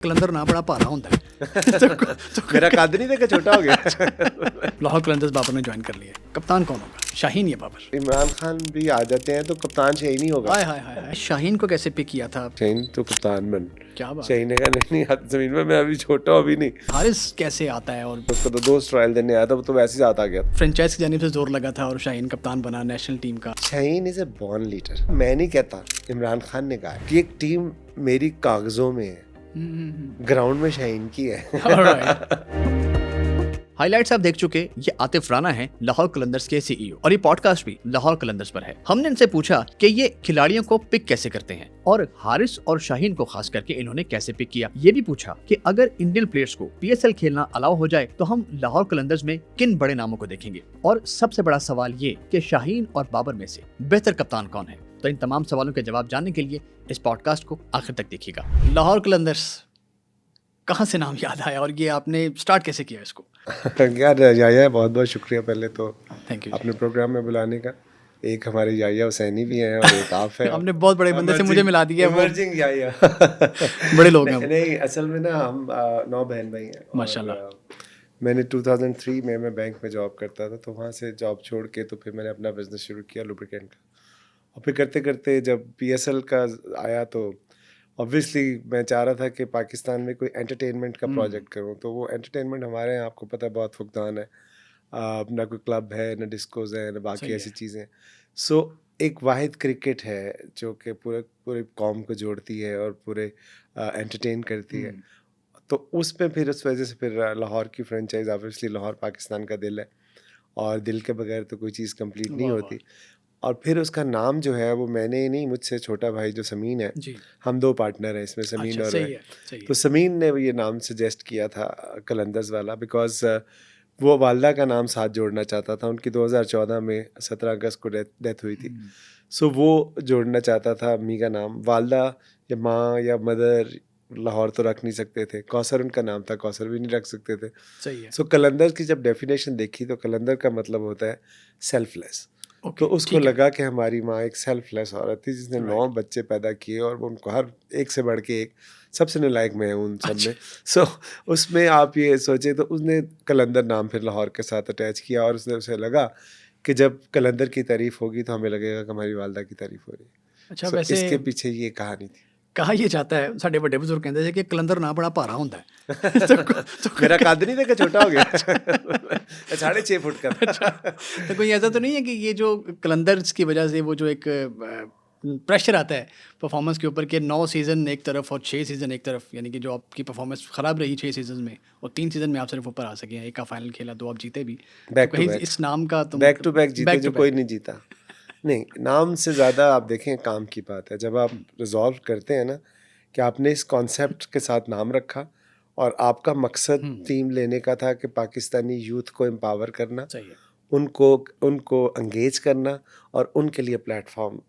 कलंदर ना बड़ा भारा होता है मेरा कद नहीं देखा छोटा हो गया। लाहौर कलंदर्स बाबर ने ज्वाइन कर लिया। कप्तान कौन होगा? शाहीन या बाबर? इमरान खान भी आ जाते हैं तो कप्तान शाहीन ही होगा। हाय हाय हाय हाय। शाहीन को कैसे पिक किया था? शाहीन तो कप्तान बन, क्या बात शाहीन ने कहा नहीं हाथ जमीन में, मैं अभी छोटा हूँ अभी नहीं। हारिस कैसे आता है? और उसको तो 2 ट्रायल देने आया था, वो तो वैसे ही साथ आ गया। फ्रेंचाइज की जानिब से जोर लगा था और शाहीन कप्तान बना नेशनल टीम का। Shaheen is a born leader. मैं नहीं कहता, इमरान खान ने कहा कि एक टीम मेरी कागजों में है, ग्राउंड में शाहीन की है। हाइलाइट्स आप देख चुके। ये आतिफ राना हैं, लाहौर कलंदर्स के सीईओ, और ये पॉडकास्ट भी लाहौर कलंदर्स पर है। हमने इनसे पूछा कि ये खिलाड़ियों को पिक कैसे करते हैं और हारिस और शाहीन को खास करके इन्होंने कैसे पिक किया। ये भी पूछा कि अगर इंडियन प्लेयर्स को पीएसएल खेलना अलाउ हो जाए तो हम लाहौर कलंदर्स में किन बड़े नामों को देखेंगे, और सबसे बड़ा सवाल ये कि शाहीन और बाबर में से बेहतर कप्तान कौन है। तो इन तमाम सवालों के जवाब जानने के लिए इस पॉडकास्ट को आखिर तक देखिएगा। लाहौर कलंदर्स, कहाँ से नाम याद आया और ये आपने स्टार्ट कैसे किया इसको? यार याया, बहुत बहुत शुक्रिया पहले तो थैंक यू। अपने प्रोग्राम में बुलाने का। एक हमारे याया हुसैनी भी हैं और एक आप है। हमने बहुत बड़े बंदे से मुझे मिला दिया। वो इमर्जिंग याया। बड़े लोग हैं। नहीं, असल में ना हम 9 बहन भाई हैं। माशाल्लाह। मैंने 2003 में मैं बैंक में जॉब करता था, तो वहाँ से जॉब छोड़ के तो फिर मैंने अपना बिजनेस शुरू किया लुब्रिकेंट का। और फिर करते करते जब पीएसएल का आया तो ऑब्वियसली मैं चाह रहा था कि पाकिस्तान में कोई एंटरटेनमेंट का प्रोजेक्ट करूं। तो वो एंटरटेनमेंट हमारे यहाँ आपको पता है बहुत फुकदान है। ना कोई क्लब है, ना डिस्कोज है, ना बाकी ऐसी चीज़ें। सो एक वाहिद क्रिकेट है जो कि पूरे पूरे कौम को जोड़ती है और पूरे एंटरटेन करती है। तो उसमें फिर उस वजह से फिर लाहौर की फ्रेंचाइज, ऑब्वियसली लाहौर पाकिस्तान का दिल है और दिल के बगैर तो कोई चीज़ कंप्लीट नहीं होती। और फिर उसका नाम जो है वो मैंने नहीं, मुझसे छोटा भाई जो समीन है, हम 2 पार्टनर हैं इसमें, समीन और मैं। तो समीन ने ये नाम सजेस्ट किया था कलंदर्स वाला, बिकॉज वो वालदा का नाम साथ जोड़ना चाहता था। उनकी 2014 में 17 अगस्त को डेथ हुई थी। सो वो जोड़ना चाहता था अम्मी का नाम। वालदा या माँ या मदर लाहौर तो रख नहीं सकते थे। कौसर उनका नाम था, कौसर भी नहीं रख सकते थे। सही है। सो कलंदर की जब डेफिनेशन देखी तो कलंदर का मतलब होता है सेल्फलेस। तो उसको लगा कि हमारी माँ एक सेल्फलेस औरत थी जिसने 9 बच्चे पैदा किए और उनको हर एक से बढ़ के एक, सबसे नालायक मैं हूँ उन सब में। सो उसमें आप ये सोचे तो उसने कलंदर नाम फिर लाहौर के साथ अटैच किया और उसने उसे लगा कि जब कलंदर की तारीफ होगी तो हमें लगेगा कि हमारी वालदा की तारीफ हो रही है। अच्छा, वैसे इसके पीछे ये कहानी थी। कहा ये जाता है, साढ़े बड़े बुजुर्ग कहते थे कि कलंदर ना बड़ा भारा होता है। मेरा कद नहीं देखा छोटा हो गया। 6.5 फुट का था। तो कोई ऐसा तो नहीं है कि ये जो कलंदर्स की वजह से वो जो एक प्रेशर आता है परफॉर्मेंस के ऊपर कि 9 सीज़न एक तरफ और 6 सीज़न एक तरफ, यानी कि जो आपकी परफॉर्मेंस ख़राब रही 6 सीज़न में और 3 सीज़न में आप सिर्फ ऊपर आ सके हैं, एक का फाइनल खेला, 2 आप जीते भी, तो कहीं इस नाम का तो बैक टू बैक जीते जो कोई नहीं जीता। नहीं, नाम से ज़्यादा आप देखें काम की बात है। जब आप रिजॉल्व करते हैं ना कि आपने इस कॉन्सेप्ट के साथ नाम रखा और आपका मकसद टीम लेने का था कि पाकिस्तानी यूथ को एम्पावर करना, उनको एंगेज करना और उनके लिए प्लेटफॉर्म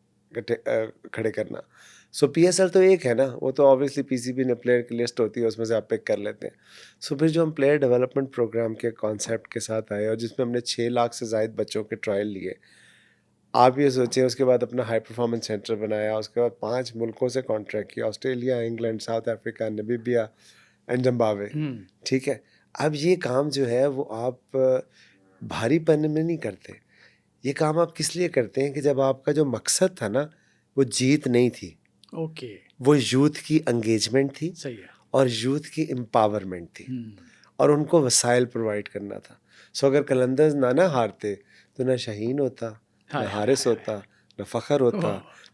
खड़े करना। सो पीएसएल तो एक है ना, वो तो ऑब्वियसली पीसीबी ने प्लेयर की लिस्ट होती है, उसमें से आप पिक कर लेते हैं। सो फिर जो हम प्लेयर डेवलपमेंट प्रोग्राम के कॉन्सेप्ट के साथ आए और जिसमें हमने 6 लाख से ज़ायद बच्चों के ट्रायल लिए, आप ये सोचें, उसके बाद अपना हाई परफॉर्मेंस सेंटर बनाया, उसके बाद 5 मुल्कों से कॉन्ट्रैक्ट किया, Australia, England, south Africa, Namibia and Zimbabwe. ठीक है, अब ये काम जो है वो आप भारी पन्ने में नहीं करते। ये काम आप किस लिए करते हैं कि जब आपका जो मकसद था ना वो जीत नहीं थी, वो यूथ की एंगेजमेंट थी। सही है। और यूथ की एम्पावरमेंट थी और उनको वसाइल प्रोवाइड करना था। सो अगर कलंदर्स ना हारते तो ना शाहीन होता, ना हारिस होता, ना फ़खर होता,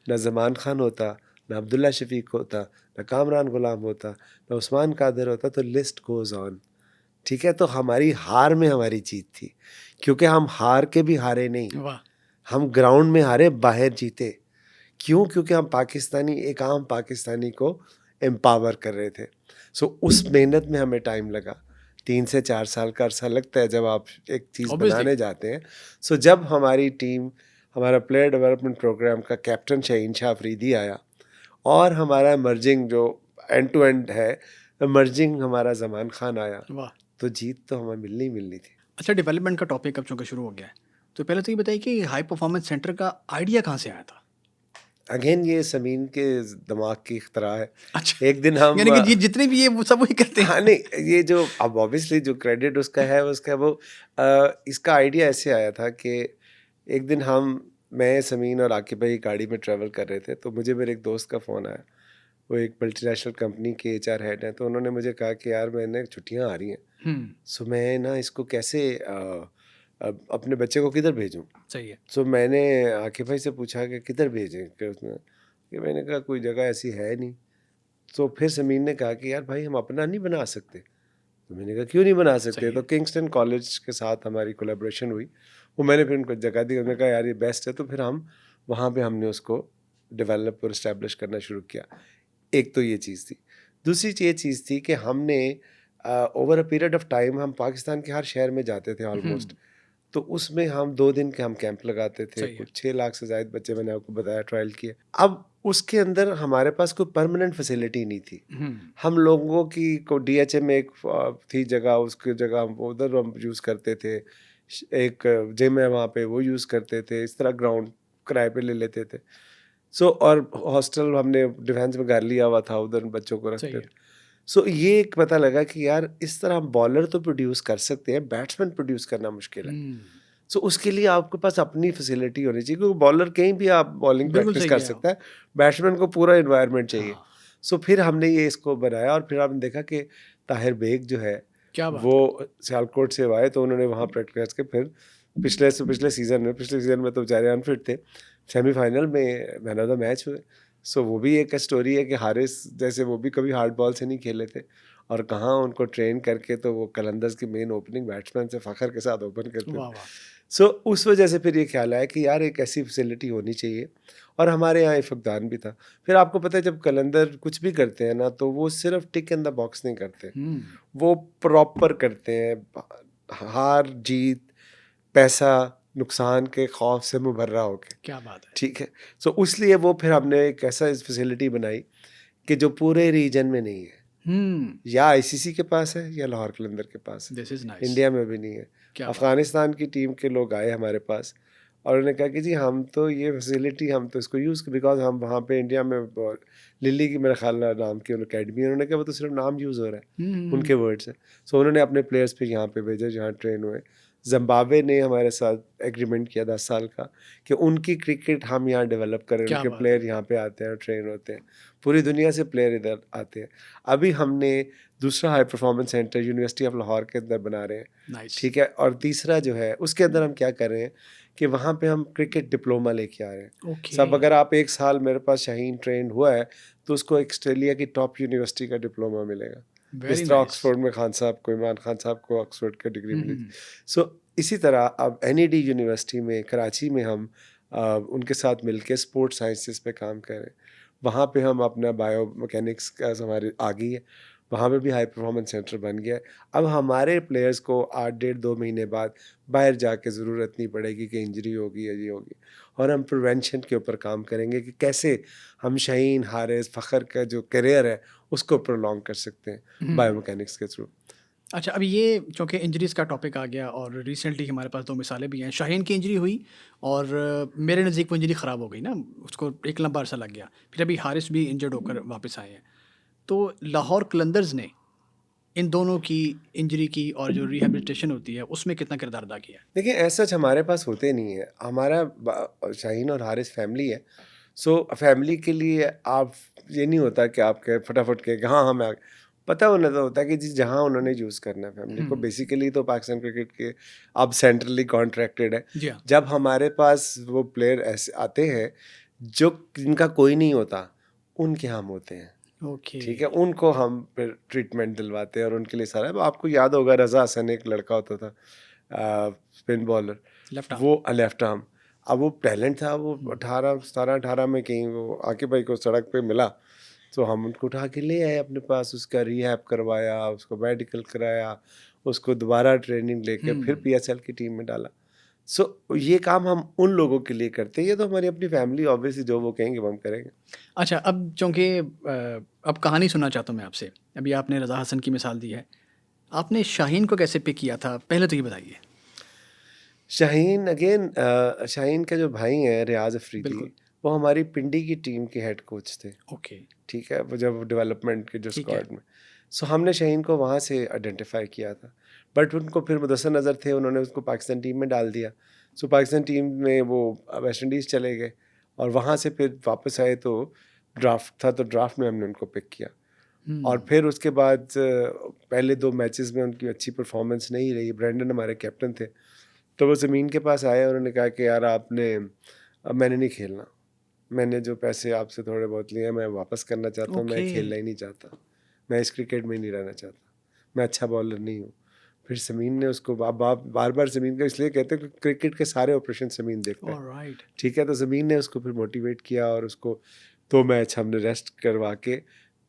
ना ज़मान खान होता, ना अब्दुल्ला शफीक होता, ना कामरान गुलाम होता, ना उस्मान कादिर होता। तो लिस्ट गोज़ ऑन। ठीक है, तो हमारी हार में हमारी जीत थी, क्योंकि हम हार के भी हारे नहीं, हम ग्राउंड में हारे, बाहर जीते। क्यों? क्योंकि हम पाकिस्तानी, एक आम पाकिस्तानी को एम्पावर कर रहे थे। सो उस मेहनत में हमें टाइम लगा, 3 से 4 साल का अरसा लगता है जब आप एक चीज़ बनाने जाते हैं। सो जब हमारी टीम, हमारा प्लेयर डेवलपमेंट प्रोग्राम का कैप्टन शाहीन शाह अफरीदी आया और हमारा इमर्जिंग जो एंड टू एंड है, इमर्जिंग हमारा ज़मान खान आया, तो जीत तो हमें मिलनी थी। अच्छा, डेवलपमेंट का टॉपिक अब चूँकि शुरू हो गया है, तो पहले तो ये बताइए कि हाई परफॉर्मेंस सेंटर का आइडिया कहाँ से आया था? अगेन ये समीन के दिमाग की इख्तरा है। अच्छा, एक दिन हम यानी कि ये जितने भी ये वो सब वही करते हैं। हाँ, नहीं ये जो अब ऑब्वियसली जो क्रेडिट उसका वो इसका आइडिया ऐसे आया था कि एक दिन मैं समीन और आकिब भाई गाड़ी में ट्रैवल कर रहे थे, तो मुझे मेरे एक दोस्त का फ़ोन आया। वो एक मल्टीनेशनल कंपनी के एचआर हेड हैं, तो उन्होंने मुझे कहा कि यार मैंने छुट्टियां आ रही हैं, हम्म, सो मैं ना इसको कैसे अपने बच्चे को किधर भेजूं। सही है। सो मैंने आकिब भाई से पूछा कि किधर भेजें, कि मैंने कहा कोई जगह ऐसी है नहीं। तो फिर समीन ने कहा कि यार भाई हम अपना नहीं बना सकते। तो मैंने कहा क्यों नहीं बना सकते। सही तो है। किंगस्टन कॉलेज के साथ हमारी कोलैबोरेशन हुई, वो मैंने फिर उनको जगह दी। उन्होंने कहा यार ये बेस्ट है, तो फिर हम वहाँ पे हमने उसको डेवलप और इस्टेब्लिश करना शुरू किया। एक तो ये चीज़ थी। दूसरी ये चीज़ थी कि हमने over a period of time हम पाकिस्तान के हर शहर में जाते थे ऑलमोस्ट। तो उसमें हम 2 दिन के हम कैंप लगाते थे। सही है। कुछ 6 लाख से ज़ायद बच्चे मैंने आपको बताया ट्रायल किए। अब उसके अंदर हमारे पास कोई परमानेंट फैसिलिटी नहीं थी। हम लोगों की को डीएचए में एक थी जगह, उसकी जगह हम उधर हम यूज़ करते थे। एक जिम है वहाँ पे, वो यूज़ करते थे। इस तरह ग्राउंड किराए पे ले लेते थे। सो और हॉस्टल हमने डिफेंस में घर लिया हुआ था, उधर बच्चों को सही रखते है। थे। सो ये एक पता लगा कि यार इस तरह हम बॉलर तो प्रोड्यूस कर सकते हैं, बैट्समैन प्रोड्यूस करना मुश्किल है। हम्म, सो उसके लिए आपके पास अपनी फैसिलिटी होनी चाहिए, क्योंकि बॉलर कहीं भी आप बॉलिंग बिल्कुल प्रैक्टिस सही कर है आप। सकता है, बैट्समैन को पूरा इन्वायरमेंट चाहिए। हाँ, सो फिर हमने ये इसको बनाया, और फिर आपने देखा कि ताहिर बेग जो है क्या बात वो है। सियालकोट से आए, तो उन्होंने वहाँ प्रैक्टिस के फिर पिछले सीज़न में तो बेचारे अनफिट थे, सेमीफाइनल में मैन ऑफ द मैच हुए। सो वो भी एक स्टोरी है कि हारिस जैसे वो भी कभी हार्ड बॉल से नहीं खेले थे, और कहाँ उनको ट्रेन करके तो वो कलंदर्स की मेन ओपनिंग बैट्समैन से फ़ख्र के साथ ओपन करते थे। वाह वाह। सो उस वजह से फिर ये ख्याल आया कि यार एक ऐसी फैसिलिटी होनी चाहिए, और हमारे यहाँ फकदान भी था। फिर आपको पता है जब कलंदर कुछ भी करते हैं ना, तो वो सिर्फ टिक इन द बॉक्स नहीं करते, हम्म, वो प्रॉपर करते हैं। हार जीत, पैसा, नुकसान के खौफ से मुबर्रा होके, क्या बात है। ठीक है। सो उसलिए वो फिर हमने एक ऐसा फैसिलिटी बनाई कि जो पूरे रीजन में नहीं है। या आईसीसी के पास है या लाहौर कलंदर के पास दिस इज है, नाइस। इंडिया में भी नहीं है। क्या बात है। अफ़गानिस्तान की टीम के लोग आए हमारे पास, और उन्होंने कहा कि जी हम तो ये फैसिलिटी हम तो इसको यूज़, बिकॉज हम वहाँ पे इंडिया में लिली की मेरा ख्याल नाम की अकेडमी, उन्होंने कहा वो तो सिर्फ नाम यूज़ हो रहा है, उनके वर्ड्स हैं। सो उन्होंने अपने प्लेयर्स पे यहाँ पे भेजे जहाँ ट्रेन हुए। जिम्बाब्वे ने हमारे साथ एग्रीमेंट किया 10 साल का कि उनकी क्रिकेट हम यहाँ डेवलप करें, क्या उनके बात है। प्लेयर यहाँ पे आते हैं और ट्रेन होते हैं। पूरी दुनिया से प्लेयर इधर आते हैं। अभी हमने दूसरा high performance centre university of Lahore के अंदर बना रहे हैं, नाइस। ठीक है। और तीसरा जो है उसके अंदर हम क्या कर रहे हैं कि वहाँ पे हम क्रिकेट डिप्लोमा लेके आ रहे हैं। ओके। सब अगर आप 1 साल मेरे पास शाहीन ट्रेंड हुआ है, तो उसको ऑस्ट्रेलिया की टॉप यूनिवर्सिटी का डिप्लोमा मिलेगा। वेरी जिस तरह नाइस। ऑक्सफोर्ड में खान साहब को, इमरान खान साहब को ऑक्सफोर्ड का डिग्री मिली थी। सो इसी तरह अब एनईडी यूनिवर्सिटी में कराची में हम उनके साथ मिलके स्पोर्ट्स साइंसेस पे काम कर रहे हैं। वहाँ पे हम अपना बायो मैकेनिक्स का हमारी आ गई है, वहाँ पे भी हाई परफॉर्मेंस सेंटर बन गया है। अब हमारे प्लेयर्स को 8 डेढ़ 2 महीने बाद बाहर जाके ज़रूरत नहीं पड़ेगी कि इंजरी होगी या ये होगी, और हम प्रिवेंशन के ऊपर काम करेंगे कि कैसे हम शाहीन, हारिस, फ़ख्र का जो करियर है उसको प्रोलॉन्ग कर सकते हैं बायोमैकेनिक्स के थ्रू। अच्छा, अभी ये चूँकि इंजरीज़ का टॉपिक आ गया और रिसेंटली हमारे पास 2 मिसालें भी हैं। शाहीन की इंजरी हुई और मेरे नज़दीक वो इंजरी ख़राब हो गई ना, उसको एक लंबा अरसा लग गया। फिर अभी हारिस भी इंजर्ड होकर वापस आए हैं। तो लाहौर कलंदर्स ने इन दोनों की इंजरी की और जो रिहैबिलिटेशन होती है, उसमें कितना किरदार अदा किया है? देखिए ऐसा हमारे पास होते नहीं है। हमारा शाहीन और हारिस फैमिली है। सो फैमिली के लिए आप ये नहीं होता कि आप कहे फटाफट के हाँ हाँ मैं पता होना तो होता है कि जी जहाँ उन्होंने यूज़ करना है फैमिली को। बेसिकली तो पाकिस्तान क्रिकेट के अब सेंट्रली कॉन्ट्रैक्टेड है। जी हाँ। जब हमारे पास वो प्लेयर ऐसे आते हैं जो जिनका कोई नहीं होता, उनके हम होते हैं, ओके। ठीक है। उनको हम फिर ट्रीटमेंट दिलवाते हैं और उनके लिए सारा। अब आपको याद होगा रज़ा हसन एक लड़का होता था, स्पिन बॉलर, लेफ्ट आर्म। वो लेफ्ट आर्म। अब वो टैलेंट था, वो 18 17 18 में कहीं वो आकिब भाई को सड़क पे मिला, तो हम उनको उठा के ले आए अपने पास, उसका रिहैब करवाया, उसको मेडिकल कराया, उसको दोबारा ट्रेनिंग लेके फिर पीएसएल की टीम में डाला। सो ये काम हम उन लोगों के लिए करते हैं। ये तो हमारी अपनी फैमिली, ऑब्वियसली जो वो कहेंगे वो हम करेंगे। अच्छा, अब चूँकि अब कहानी सुनना चाहता हूँ मैं आपसे। अभी आपने रज़ा हसन की मिसाल दी है। आपने शाहीन को कैसे पिक किया था? पहले तो ये बताइए। शाहीन अगेन शाहीन के जो भाई हैं रियाज अफरीदी, बिल्कुल। वो हमारी पिंडी की टीम के हेड कोच थे, ओके। ठीक है, वो जब डेवलपमेंट के जो ठीक है। स्क्वाड में। सो हमने शाहीन को वहाँ से आइडेंटिफाई किया था, बट उनको फिर मुदस्सर नज़र थे, उन्होंने उसको पाकिस्तान टीम में डाल दिया। सो पाकिस्तान टीम में वो वेस्ट इंडीज़ चले गए और वहाँ से फिर वापस आए तो ड्राफ्ट था, तो ड्राफ्ट में हमने उनको पिक किया। और फिर उसके बाद पहले 2 मैचेस में उनकी अच्छी परफॉर्मेंस नहीं रही। ब्रेंडन हमारे कैप्टन थे, तो वो ज़मीन के पास आए, उन्होंने कहा कि यार आपने मैंने नहीं खेलना, मैंने जो पैसे आपसे थोड़े बहुत लिए मैं वापस करना चाहता हूँ, मैं ओके। खेलना ही नहीं चाहता, मैं इस क्रिकेट में ही नहीं रहना चाहता, मैं अच्छा बॉलर नहीं हूँ। फिर समीन ने उसको बार बार समीन का इसलिए कहते हैं कि क्रिकेट के सारे ऑपरेशन समीन देखता है, ऑलराइट। ठीक है। तो ज़मीन ने उसको फिर मोटिवेट किया और उसको 2 मैच हमने रेस्ट करवा के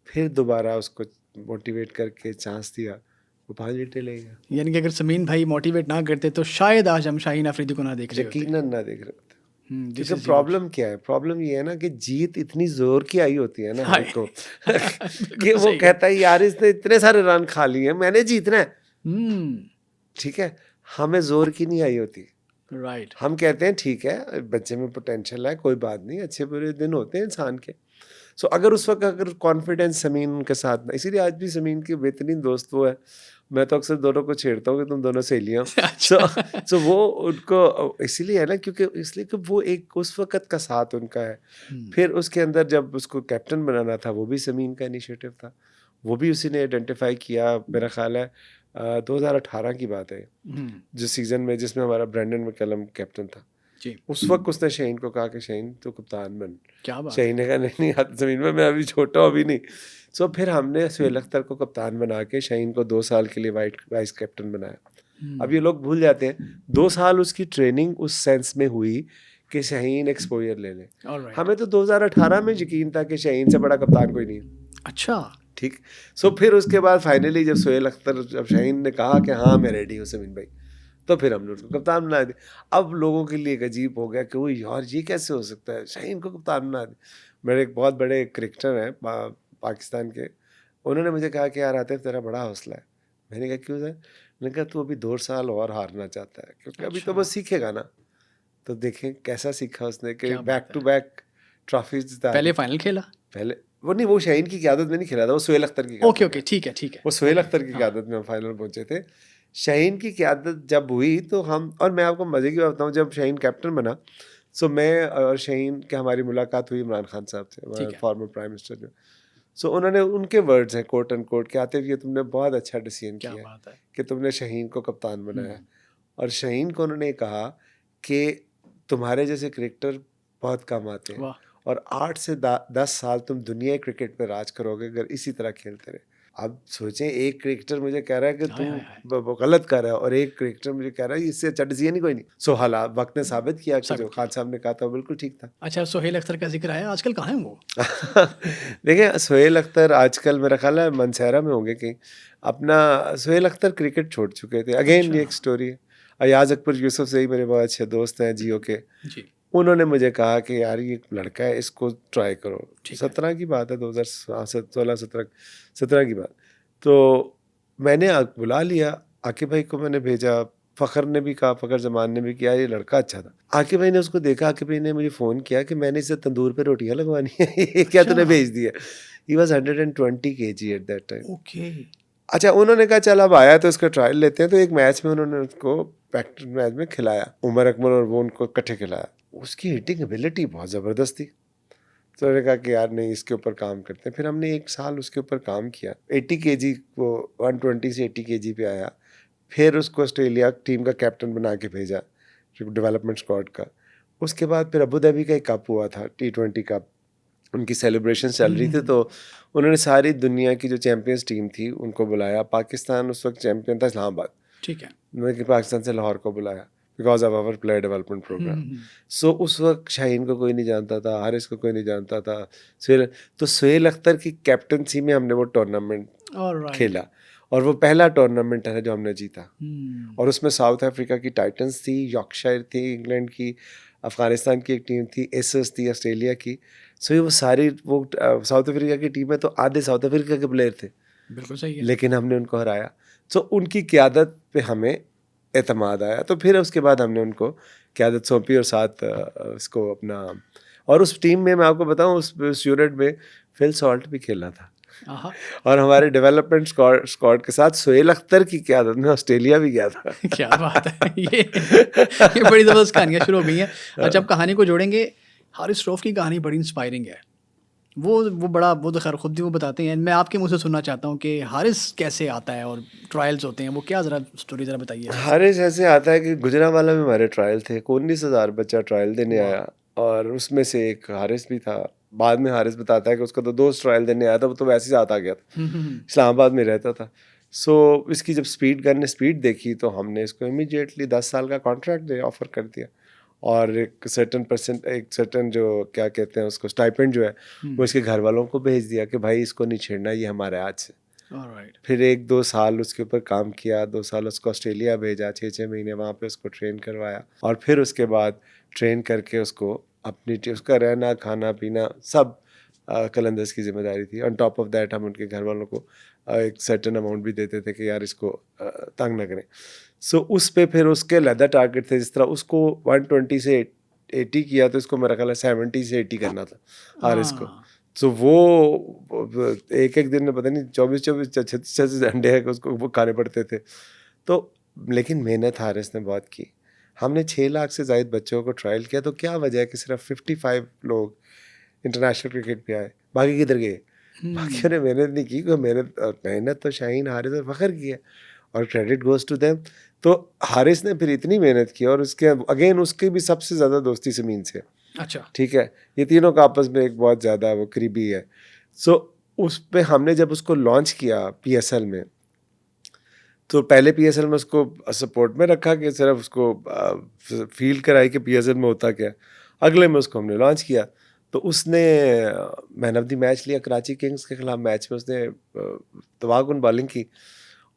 फिर दोबारा उसको मोटिवेट करके चांस दिया, वो 5 विकेटें ले गया। यानी कि अगर समीन भाई मोटिवेट ना करते तो शायद आज हम शाहीन अफरीदी को ना देख रहे होते। यकीनन ना देख रहे होते। दिस क्योंकि इज प्रॉब्लम क्या है, प्रॉब्लम ये है ना कि जीत इतनी जोर की आई होती है ना हाय। हमको बिल्कुल कि वो सही है। कहता है यार इसने इतने सारे रन खा लिए, मैंने जीतना है, हम्म। ठीक है। हमें जोर की नहीं आई होती, राइट। हम कहते हैं ठीक है बच्चे में पोटेंशियल है, कोई बात नहीं, अच्छे बुरे दिन होते हैं इंसान के। सो अगर उस वक्त अगर कॉन्फिडेंस समीन उनके साथ ना, इसीलिए आज भी समीन के बेहतरीन दोस्त वो है, मैं तो अक्सर दोनों को छेड़ता हूँ कि तुम दोनों सहेलियाँ हो। सो सो वो उनको इसीलिए है ना, क्योंकि इसलिए कि वो एक उस वक्त का साथ उनका है। फिर उसके अंदर जब उसको कैप्टन बनाना था, वो भी समीन का इनिशिएटिव था, वो भी उसी ने आइडेंटिफाई किया। मेरा ख्याल है 2018 की बात है, जिस सीज़न में जिसमें हमारा ब्रेंडन मैकलम कैप्टन था, जी। उस वक्त उसने शाहीन को कहा कि शाहीन तो कप्तान बन। क्या बात शाहीन ने कहा नहीं नहीं हाथ ज़मीन में, मैं अभी छोटा हूँ, अभी नहीं। सो फिर हमने सुहेल अख्तर को कप्तान बना के शाहीन को 2 साल के लिए वाइस कैप्टन बनाया। अब ये लोग भूल जाते हैं 2 साल उसकी ट्रेनिंग उस सेंस में हुई कि शाहीन एक्सपोजर ले ले। ऑलराइट। हमें तो 2018 में यकीन था कि शाहीन से बड़ा कप्तान कोई नहीं है, अच्छा। ठीक। सो फिर उसके बाद फाइनली जब सुहेल अख्तर, जब शाहीन ने कहा कि हाँ मैं रेडी हूँ समीन भाई, तो फिर हमने उसको कप्तान बना दिया। अब लोगों के लिए एक अजीब हो गया कि वो यार ये कैसे हो सकता है, शाहीन को कप्तान बना दिया। मेरे एक बहुत बड़े क्रिकेटर हैं पाकिस्तान के, उन्होंने मुझे कहा कि यार आतिफ तेरा बड़ा हौसला है। मैंने कहा क्यों सर? मैंने कहा तू अभी 2 साल और हारना चाहता है, क्योंकि अभी तो अच्छा। बस सीखेगा ना। तो देखें कैसा सीखा उसने कि क्या बैक बात टू है। बैक ट्रॉफीज जिता पहले दी। फाइनल खेला। पहले वो नहीं, वो शाहीन की क़यादत में नहीं खेला था, वो सुहेल अख्तर की ओके क़यादत ओके, में। ठीक है ठीक है। वो सुहेल ओके, अख्तर की हाँ। क़यादत में हम फाइनल पहुंचे थे। शाहीन की क़यादत जब हुई तो हम, और मैं आपको मज़े की बात बताऊँ, जब शाहीन कैप्टन बना, सो मैं और शाहीन की हमारी मुलाकात हुई इमरान खान साहब से, हमारे ठीक है। फॉर्मर प्राइम मिनिस्टर जो। सो उन्होंने, उनके वर्ड्स हैं कोट एंड कोट कि आतिफ ये तुमने बहुत अच्छा डिसीजन क्या किया है बात है। कि तुमने शाहीन को कप्तान बनाया। और शाहीन को उन्होंने कहा कि तुम्हारे जैसे क्रिकेटर बहुत कम आते हैं, वाह। और 8 से 10 साल तुम दुनिया क्रिकेट पे राज करोगे अगर इसी तरह खेलते रहे। अब सोचें, एक क्रिकेटर मुझे कह रहा है कि हाय, हाय, तू वो गलत कर रहा है, और एक क्रिकेटर मुझे कह रहा है इससे अच्छा डिसीजन ही कोई नहीं। सो हालात वक्त ने साबित किया कि जो खान साहब ने कहा था वो बिल्कुल ठीक था। अच्छा, सुहेल अख्तर का जिक्र आया, आजकल कहाँ है वो? देखिए सुहेल अख्तर आजकल मेरा ख्याल है मनसेरा में होंगे कहीं। अपना सुहेल अख्तर क्रिकेट छोड़ चुके थे। अगेन ये एक स्टोरी है। अयाज अकबर यूसुफ से ही मेरे बहुत अच्छे दोस्त हैं जियो के। जी। उन्होंने मुझे कहा कि यार ये लड़का है, इसको ट्राई करो। ठीक है। 17 की बात है, 2016-17 की बात। तो मैंने बुला लिया, आकिब भाई को मैंने भेजा, फ़खर ने भी कहा, फ़खर जमान ने भी किया, ये लड़का अच्छा था। आकिब भाई ने उसको देखा, आकिब भाई ने मुझे फ़ोन किया कि मैंने इसे तंदूर पे रोटियां लगवानी है, ये क्या तूने अच्छा। भेज दिया। He was 120 kg at that time. Okay. अच्छा, उन्होंने कहा चल अब आया तो इसका ट्रायल लेते हैं। तो एक मैच में उन्होंने उसको प्रैक्टिस मैच में खिलाया, उमर अकमल और वो उनको इकट्ठे खिलाया। उसकी हिटिंग एबिलिटी बहुत ज़बरदस्त थी। तो उन्होंने कहा कि यार नहीं, इसके ऊपर काम करते हैं। फिर हमने 1 साल उसके ऊपर काम किया। 80 kg, वो 120 से 80 kg पे आया। फिर उसको ऑस्ट्रेलिया टीम का कैप्टन बना के भेजा, डेवलपमेंट स्क्वाड का। उसके बाद फिर अबू धाबी का एक कप हुआ था, T20 कप, उनकी सेलिब्रेशन चल रही थी। तो उन्होंने सारी दुनिया की जो चैम्पियंस टीम थी उनको बुलाया। पाकिस्तान उस वक्त चैम्पियन था इस्लामाबाद, ठीक है। उन्होंने पाकिस्तान से लाहौर को बुलाया because of our player development program. So उस वक्त शाहीन को कोई नहीं जानता था, हारिस को कोई नहीं जानता था, सुहेल अख्तर की कैप्टनसी में हमने वो टूर्नामेंट खेला, और वो पहला टूर्नामेंट है जो हमने जीता। और उसमें साउथ अफ्रीका की टाइटंस थी, यॉर्कशायर थी इंग्लैंड की, अफ़गानिस्तान की एक टीम थी, एसएस थी ऑस्ट्रेलिया की। सो ये वो सारी वो साउथ अफ्रीका की टीम है, तो आधे साउथ अफ्रीका के प्लेयर थे। बिल्कुल सही है। लेकिन हमने उनको हराया। सो उनकी क़यादत पे हमें एतमाद आया। तो फिर उसके बाद हमने उनको क़यादत सौंपी और साथ इसको अपना और उस टीम में मैं आपको बताऊं उस यूनिट में फिल सॉल्ट भी खेला था। आहा। और हमारे डेवलपमेंट स्क्वाड के साथ सोहेल अख्तर की क़यादत में ऑस्ट्रेलिया भी गया था। क्या बात है, ये बड़ी ज़बरदस्त कहानियाँ शुरू हो गई हैं। अच्छा, अब कहानी को जोड़ेंगे, हारिस रऊफ़ की कहानी बड़ी इंस्पायरिंग है। वो तो खैर खुद ही वो बताते हैं। मैं आपके मुँह से सुनना चाहता हूँ कि हारिस कैसे आता है और ट्रायल्स होते हैं, वो क्या ज़रा स्टोरी ज़रा बताइए इसकी। हारिस ऐसे आता है कि गुजरांवाला में हमारे ट्रायल थे, 19,000 बच्चा ट्रायल देने वाह! आया और उसमें से एक हारिस भी था। बाद में हारिस बताता है कि उसका तो दोस्त ट्रायल देने आया था, वो तो वैसे ही साथ आ गया था, हुँ, हुँ, हुँ। इस्लामाबाद में रहता था। सो इसकी जब स्पीड गन ने स्पीड देखी तो हमने इसको इमीडिएटली 10 साल का कॉन्ट्रैक्ट ऑफर कर दिया और एक सर्टन जो क्या कहते हैं उसको स्टाइपेंड जो है वो इसके घर वालों को भेज दिया कि भाई इसको नहीं छेड़ना, ये हमारे आज से। ऑलराइट। फिर 1-2 साल उसके ऊपर काम किया, 2 साल उसको ऑस्ट्रेलिया भेजा, 6-6 महीने वहाँ पे उसको ट्रेन करवाया और फिर उसके बाद ट्रेन करके उसको उसका रहना, खाना, पीना सब कलंदर्स की ज़िम्मेदारी थी। ऑन टॉप ऑफ दैट हम उनके घर वालों को एक सर्टेन अमाउंट भी देते थे कि यार इसको तंग ना करें। सो उस पे फिर उसके अलग टारगेट थे, जिस तरह उसको 120 से 80 किया तो इसको मेरा ख्याल है 70 से 80 करना था हारिस को। हाँ। सो वो एक-एक दिन में पता नहीं 24-24 36-36 अंडे है कि उसको वो खाने पड़ते थे। तो लेकिन मेहनत हारिस ने बहुत की। हमने 6 लाख से ज़ायद बच्चों को ट्रायल किया, तो क्या वजह है कि सिर्फ 55 लोग इंटरनेशनल क्रिकेट पे आए, बाकी किधर गए? बाकियों ने मेहनत नहीं की। कोई मेहनत तो शाहीन, हारिस और फ़खर की है और क्रेडिट गोज़ टू देम। तो हारिस ने फिर इतनी मेहनत की और उसके अगेन उसकी भी सबसे ज़्यादा दोस्ती समीन से है। अच्छा। ठीक है, ये तीनों का आपस में एक बहुत ज़्यादा वो करीबी है। सो उस पे हमने जब उसको लॉन्च किया पीएसएल में, तो पहले पीएसएल में उसको सपोर्ट में रखा कि सिर्फ उसको फील कराई कि पीएसएल में होता क्या है। अगले में उसको हमने लॉन्च किया तो उसने मैन ऑफ द मैच लिया। कराची किंग्स के खिलाफ मैच में उसने तबाहकुन बॉलिंग की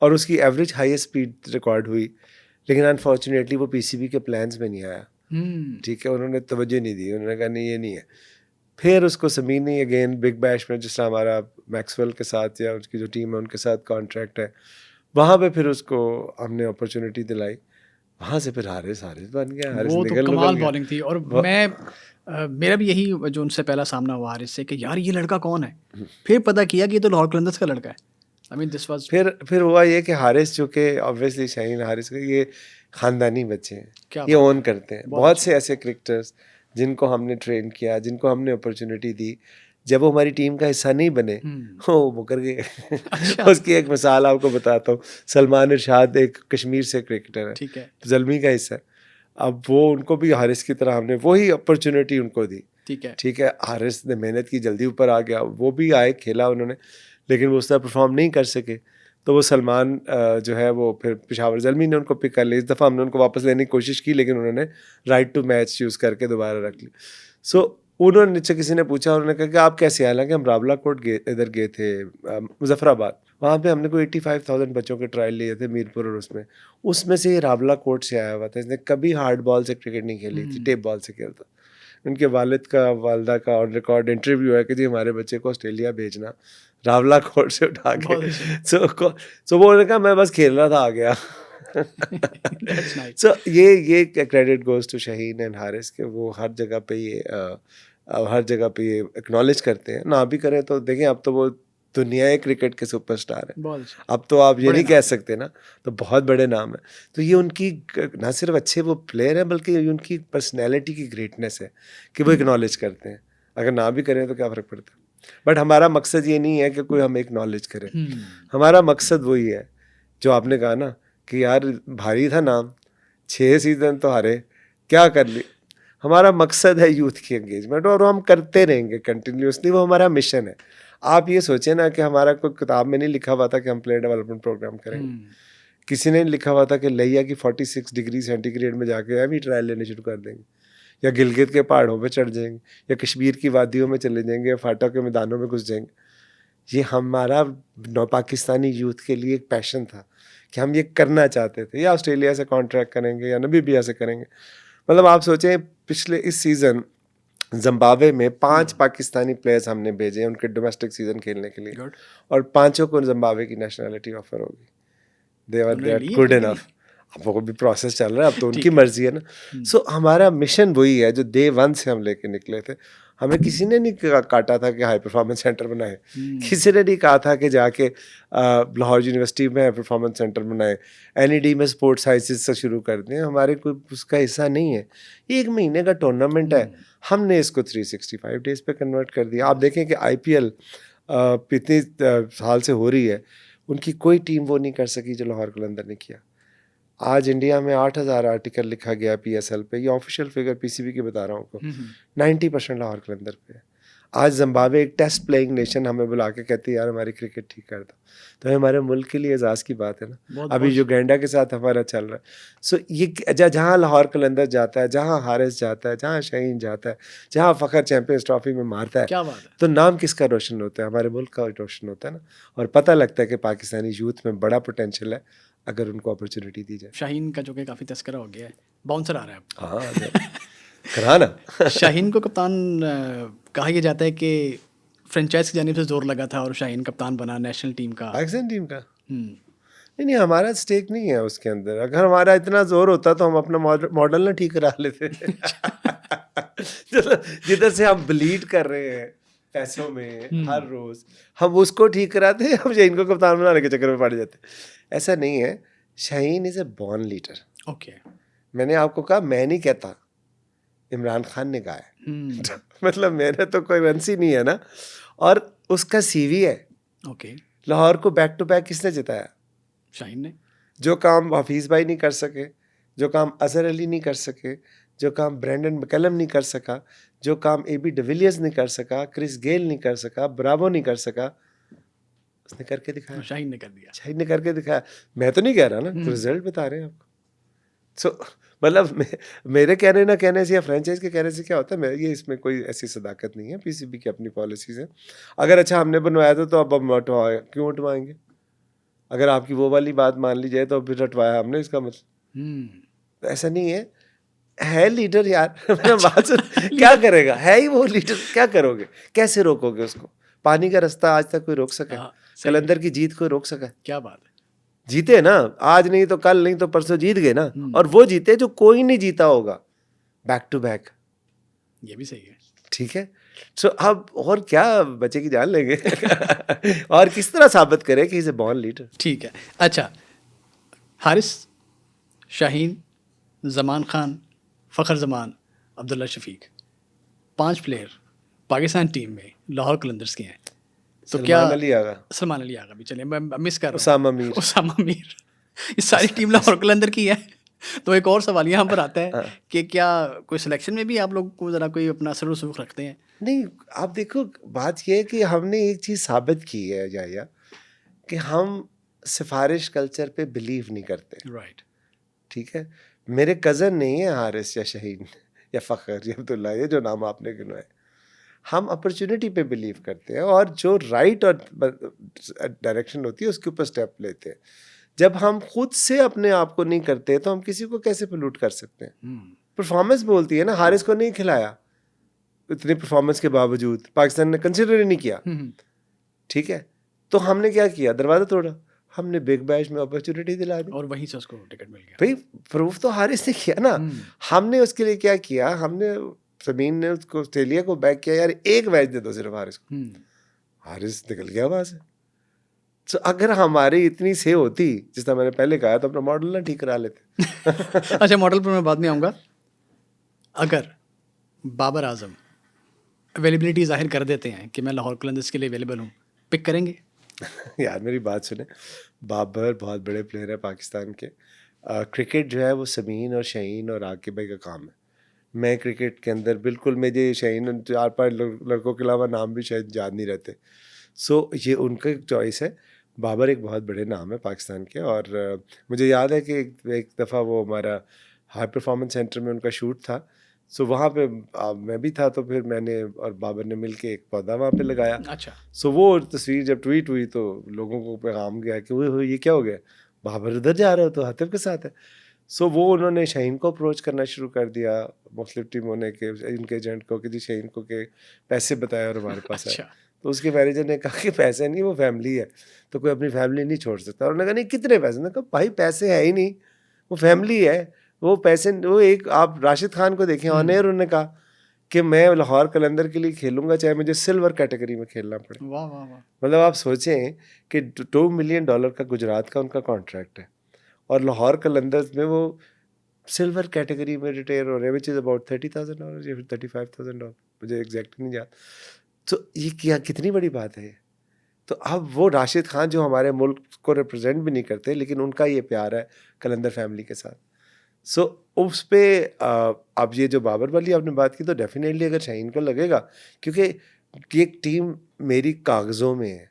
और उसकी एवरेज हाईएस्ट स्पीड रिकॉर्ड हुई, लेकिन अनफॉर्चुनेटली वो पीसीबी के प्लान्स में नहीं आया। ठीक है, उन्होंने तवज्जो नहीं दी, उन्होंने कहा नहीं ये नहीं है। फिर उसको समीन ने अगेन बिग बैश में, जिस तरह हमारा मैक्सवेल के साथ या उसकी जो टीम है उनके साथ कॉन्ट्रैक्ट है, वहाँ पे फिर उसको हमने अपॉर्चुनिटी दिलाई। वहाँ से फिर हारिस बन गया, हारिस वो तो निकल कमाल गया। बॉलिंग थी। और वो- मेरा भी यही जो उनसे पहला सामना हुआ हारिस से कि यार ये लड़का कौन है? फिर पता किया कि ये तो लाहौर कलंदर्स का लड़का है। आई मीन दिस वाज़ फिर हुआ ये कि हारिस, चूँकि ऑब्वियसली शाहीन हारिस के ये ख़ानदानी बच्चे हैं, क्या ये बात ओन है। करते हैं। बहुत बहुत अच्छा। से ऐसे क्रिकेटर्स जिनको हमने ट्रेन किया, जिनको हमने अपॉर्चुनिटी दी, जब वो हमारी टीम का हिस्सा नहीं बने, वो मुकर गए। अच्छा। उसकी एक मिसाल आपको बताता हूँ। सलमान इरशाद एक कश्मीर से क्रिकेटर है, ठीक है, ज़ल्मी का हिस्सा है। अब वो उनको भी हारिस की तरह हमने वही अपॉर्चुनिटी उनको दी। ठीक है। ठीक है, हारिस ने मेहनत की, जल्दी ऊपर आ गया। वो भी आए, खेला उन्होंने, लेकिन वो उस तरह परफॉर्म नहीं कर सके। तो वो सलमान जो है वो फिर पेशावर ज़ल्मी ने उनको पिक कर लिया। इस दफ़ा हमने उनको वापस लेने की कोशिश की, लेकिन उन्होंने राइट टू मैच यूज़ करके दोबारा रख ली। सो उन्होंने नीचे किसी ने पूछा, उन्होंने कहा कि आप कैसे आए? हालांकि हम रावला कोट इधर गए थे, मुजफ्फराबाद। वहाँ पे हमने कोई 85,000 बच्चों के ट्रायल लिए थे मीरपुर, और उसमें से ये रावला कोट से आया हुआ था। इसने कभी हार्ड बॉल से क्रिकेट नहीं खेली थी, टेप बॉल से खेलता। उनके वालिद का, वालदा का ऑन रिकॉर्ड इंटरव्यू है कि जी हमारे बच्चे को ऑस्ट्रेलिया भेजना, रावला कोर्ट से उठा के। बहुत अच्छा। सो वो उन्होंने कहा मैं बस खेल रहा था, आ गया। That's nice. सो ये credit goes to Shaheen and Haris के वो हर जगह पे ये एक्नॉलेज करते हैं। ना भी करें तो देखें, अब तो वो दुनिया क्रिकेट के सुपरस्टार है। बहुत अच्छा। अब तो आप ये बड़े नहीं नाम कह हैं। सकते ना, तो बहुत बड़े नाम है। तो ये उनकी ना सिर्फ अच्छे वो प्लेयर हैं, बल्कि ये उनकी पर्सनैलिटी की ग्रेटनेस है कि वो एक्नॉलेज करते हैं। अगर ना भी करें तो क्या फ़र्क पड़ता है। बट हमारा मकसद ये नहीं है कि कोई हमें एक्नॉलेज करे। हमारा मकसद वही है जो आपने कहा ना कि यार भारी था नाम, 6 सीज़न तो हारे, क्या कर ली। हमारा मकसद है यूथ की एंगेजमेंट, और हम करते रहेंगे कंटिन्यूसली, वो हमारा मिशन है। आप ये सोचें ना कि हमारा कोई किताब में नहीं लिखा हुआ था कि हम प्लेयर डेवलपमेंट प्रोग्राम करेंगे। किसी ने लिखा हुआ था कि लिया की 46 डिग्री सेंटीग्रेड में जाके अभी ट्रायल लेने शुरू कर देंगे, या गिलगित के पहाड़ों पे चढ़ जाएंगे, या कश्मीर की वादियों में चले जाएंगे, या फाटा के मैदानों में घुस जाएंगे। ये हमारा नौ पाकिस्तानी यूथ के लिए एक पैशन था कि हम ये करना चाहते थे। या ऑस्ट्रेलिया से कॉन्ट्रैक्ट करेंगे या नमीबिया से करेंगे। मतलब आप सोचें, पिछले इस सीज़न ज़िम्बाब्वे में 5 पाकिस्तानी प्लेयर्स हमने भेजे उनके डोमेस्टिक सीज़न खेलने के लिए, गुड। और पांचों को ज़िम्बाब्वे की नेशनलिटी ऑफर होगी। दे आर उन्होंने ली है गुड फिर कि इनफ। अब वो भी प्रोसेस चल रहा है, अब तो उनकी ठीक है। मर्जी है ना। सो हमारा मिशन वही है जो डे 1 से हम लेके निकले थे, हमें किसी ने नहीं काटा था कि हाई परफॉर्मेंस सेंटर बनाए, किसी ने नहीं कहा था कि जाके लाहौर यूनिवर्सिटी में हाई परफॉर्मेंस सेंटर बनाए, NED में स्पोर्ट्स साइंसेस से शुरू कर दें, हमारे कोई उसका हिस्सा नहीं है। ये 1 महीने का टूर्नामेंट है, हमने इसको 365 डेज पे कन्वर्ट कर दिया। आप देखें कि IPL इतने साल से हो रही है, उनकी कोई टीम वो नहीं कर सकी जो लाहौर कलंदर ने किया। आज इंडिया में 8,000 आर्टिकल लिखा गया PSL पे, ये ऑफिशियल फिगर PCB की बता रहा हूँ आपको, 90% लाहौर कलंदर पे है। आज जिम्बाब्वे एक टेस्ट प्लेइंग नेशन हमें बुला के कहती है यार हमारी क्रिकेट ठीक कर दो, तो हमारे मुल्क के लिए एजाज़ की बात है ना। अभी युगांडा के साथ हमारा चल रहा है। सो ये जहाँ लाहौर कलंदर जाता है, जहाँ हारिस जाता है, जहाँ शाहीन जाता है, जहाँ फ़खर चैंपियंस ट्रॉफी में मारता है, क्या बात है। तो नाम किसका रोशन होता है? हमारे मुल्क का रोशन होता है ना। और पता लगता है कि पाकिस्तानी यूथ में बड़ा पोटेंशियल है अगर उनको अपॉर्चुनिटी दी जाए। शाहीन का जो कि काफ़ी तस्करा हो गया है, बाउंसर आ रहा है अब। हाँ करा ना। शाहीन को कप्तान कहा यह जाता है कि फ्रेंचाइज की जानिब से जोर लगा था और शाहीन कप्तान बना नेशनल टीम का। पाकिस्तान टीम का नहीं, हमारा स्टेक नहीं है उसके अंदर। अगर हमारा इतना जोर होता तो हम अपना मॉडल ना ठीक करा लेते। जिधर से हम ब्लीड कर रहे हैं पैसों में हर रोज, हम उसको ठीक कराते, हम शाहीन को कप्तान बनाने के चक्कर में पड़ जाते। ऐसा नहीं है। Shaheen is a born leader. Okay, मैंने आपको कहा, मैं नहीं कहता, इमरान खान ने कहा है। मतलब मेरे तो कोई रंस ही नहीं है ना। और उसका CV है। ओके, लाहौर को बैक टू बैक किसने जिताया? शाहीन ने। जो काम हफीज़ भाई नहीं कर सके, जो काम अजहर अली नहीं कर सके, जो काम ब्रेंडन मैकलम नहीं कर सका, जो काम AB डिविलियर्स नहीं कर सका, क्रिस गेल नहीं कर सका, ब्रावो नहीं कर सका, उसने करके दिखाया। शाहीन ने कर दिया। शाहीन ने करके दिखाया। मैं तो नहीं कह रहा ना, रिजल्ट बता रहे हैं आपको। सो मतलब मेरे कहने ना कहने से या फ्रेंचाइज के कहने से क्या होता है, ये इसमें कोई ऐसी सदाकत नहीं है। PCB की अपनी पॉलिसीज़ हैं। अगर अच्छा हमने बनवाया था तो अब हम क्यों उठवाएंगे? अगर आपकी वो वाली बात मान ली जाए तो फिर हटवाया हमने, इसका मतलब ऐसा नहीं है लीडर यार। बात सुन, क्या करेगा? है ही वो लीडर, क्या करोगे? कैसे रोकोगे उसको? पानी का रास्ता आज तक कोई रोक सका? कलंदर की जीत कोई रोक सका? क्या बात है। जीते ना, आज नहीं तो कल, नहीं तो परसों जीत गए ना। और वो जीते जो कोई नहीं जीता होगा, बैक टू बैक। ये भी सही है। ठीक है। सो अब और क्या बच्चे की जान लेंगे? और किस तरह साबित करे कि इज ए बॉर्न लीडर। ठीक है। अच्छा, हारिस, शाहीन, जमान खान, फ़खर जमान, अब्दुल्ला शफीक, 5 प्लेयर पाकिस्तान टीम में लाहौर कलंदर्स के हैं। तो क्या सलमान अली आगा भी, चलिए मैं मिस कर रहा हूँ, उसामा मीर, ये सारी टीम लाहौर कलंदर की है। तो एक और सवाल यहाँ पर आता है कि क्या कोई सिलेक्शन में भी आप लोग को ज़रा कोई अपना असर रसूख रखते हैं? नहीं, आप देखो, बात यह है कि हमने एक चीज़ साबित की है जाया, कि हम सिफारिश कल्चर पे बिलीव नहीं करते। राइट। ठीक है। मेरे कज़न नहीं है हारिस या शाहीन या फ़खर या अब्दुल्ला, ये जो नाम आपने गिनवाए, हम अपॉर्चुनिटी पे बिलीव करते हैं और जो राइट और डायरेक्शन होती है उसके ऊपर स्टेप लेते हैं। जब हम खुद से अपने आप को नहीं करते तो हम किसी को कैसे पोल्यूट कर सकते हैं? परफॉर्मेंस बोलती है ना। हारिस को नहीं खिलाया इतनी परफॉर्मेंस के बावजूद, पाकिस्तान ने कंसिडर ही नहीं किया। ठीक है, तो हमने क्या किया? दरवाजा तोड़ा। हमने बिग बैश में अपॉर्चुनिटी दिला दी और वहीं से उसको टिकट मिल गया। भाई प्रूफ तो हारिस ने किया ना। हमने उसके लिए क्या किया? हमने ज़मीन ने उसको ऑस्ट्रेलिया को बैक किया, यार एक मैच दे दो सिर्फ हारिस को। हारिस निकल गया वहाँ से। तो अगर हमारी इतनी से होती, जिस तरह मैंने पहले कहा, तो अपना मॉडल ना ठीक करा लेते। अच्छा, मॉडल पर मैं बाद में आऊँगा। अगर बाबर आजम अवेलेबिलिटी जाहिर कर देते हैं कि मैं लाहौर कलंदर्स के लिए अवेलेबल हूँ, पिक करेंगे? यार मेरी बात सुने, बाबर बहुत बड़े प्लेयर है पाकिस्तान के। क्रिकेट जो है वो समीन और शाहीन और आकिब भाई का काम है। मैं क्रिकेट के अंदर बिल्कुल, मुझे शाहीन 4-5 लड़कों के अलावा नाम भी शायद याद नहीं रहते। सो ये उनका चॉइस है। बाबर एक बहुत बड़े नाम है पाकिस्तान के। और मुझे याद है कि एक दफ़ा वो हमारा हाई परफॉर्मेंस सेंटर में उनका शूट था। सो वहाँ पे मैं भी था, तो फिर मैंने और बाबर ने मिलके एक पौधा वहाँ पे लगाया। अच्छा। सो वो तस्वीर जब ट्वीट हुई तो लोगों को पैगाम गया कि वो ये क्या हो गया, बाबर उधर जा रहे हो तो हातिफ के साथ है। सो वो उन्होंने शाहीन को अप्रोच करना शुरू कर दिया, मुख्तलिफ टीमों ने, के इनके एजेंट को, कि जी शाहीन को के पैसे बताए और हमारे पास है। तो उसके मैनेजर ने कहा कि पैसे नहीं, वो फैमिली है, तो कोई अपनी फैमिली नहीं छोड़ सकता। उन्होंने कहा नहीं, कितने पैसे? उन्होंने कहा भाई पैसे है ही नहीं, वो फैमिली है, वो पैसे, वो एक आप राशिद खान को देखें ऑन एयर, उन्होंने कहा कि मैं लाहौर कलंदर के लिए खेलूंगा चाहे मुझे सिल्वर कैटेगरी में खेलना पड़े। वाह वाह वाह। मतलब आप सोचें कि $2 मिलियन का गुजरात का उनका कॉन्ट्रैक्ट है और लाहौर कलंदर्स में वो सिल्वर कैटेगरी में रिटायर हो रहे हैं, विच इज़ अबाउट $30,000 या फिर $35,000, मुझे एग्जैक्ट नहीं याद। तो ये क्या कितनी बड़ी बात है। तो अब वो राशिद खान जो हमारे मुल्क को रिप्रेजेंट भी नहीं करते, लेकिन उनका ये प्यार है कलंदर फैमिली के साथ। सो उस पे अब ये जो बाबर वाली आपने बात की, तो डेफिनेटली अगर शाहीन को लगेगा, क्योंकि ये टीम मेरी कागज़ों में है,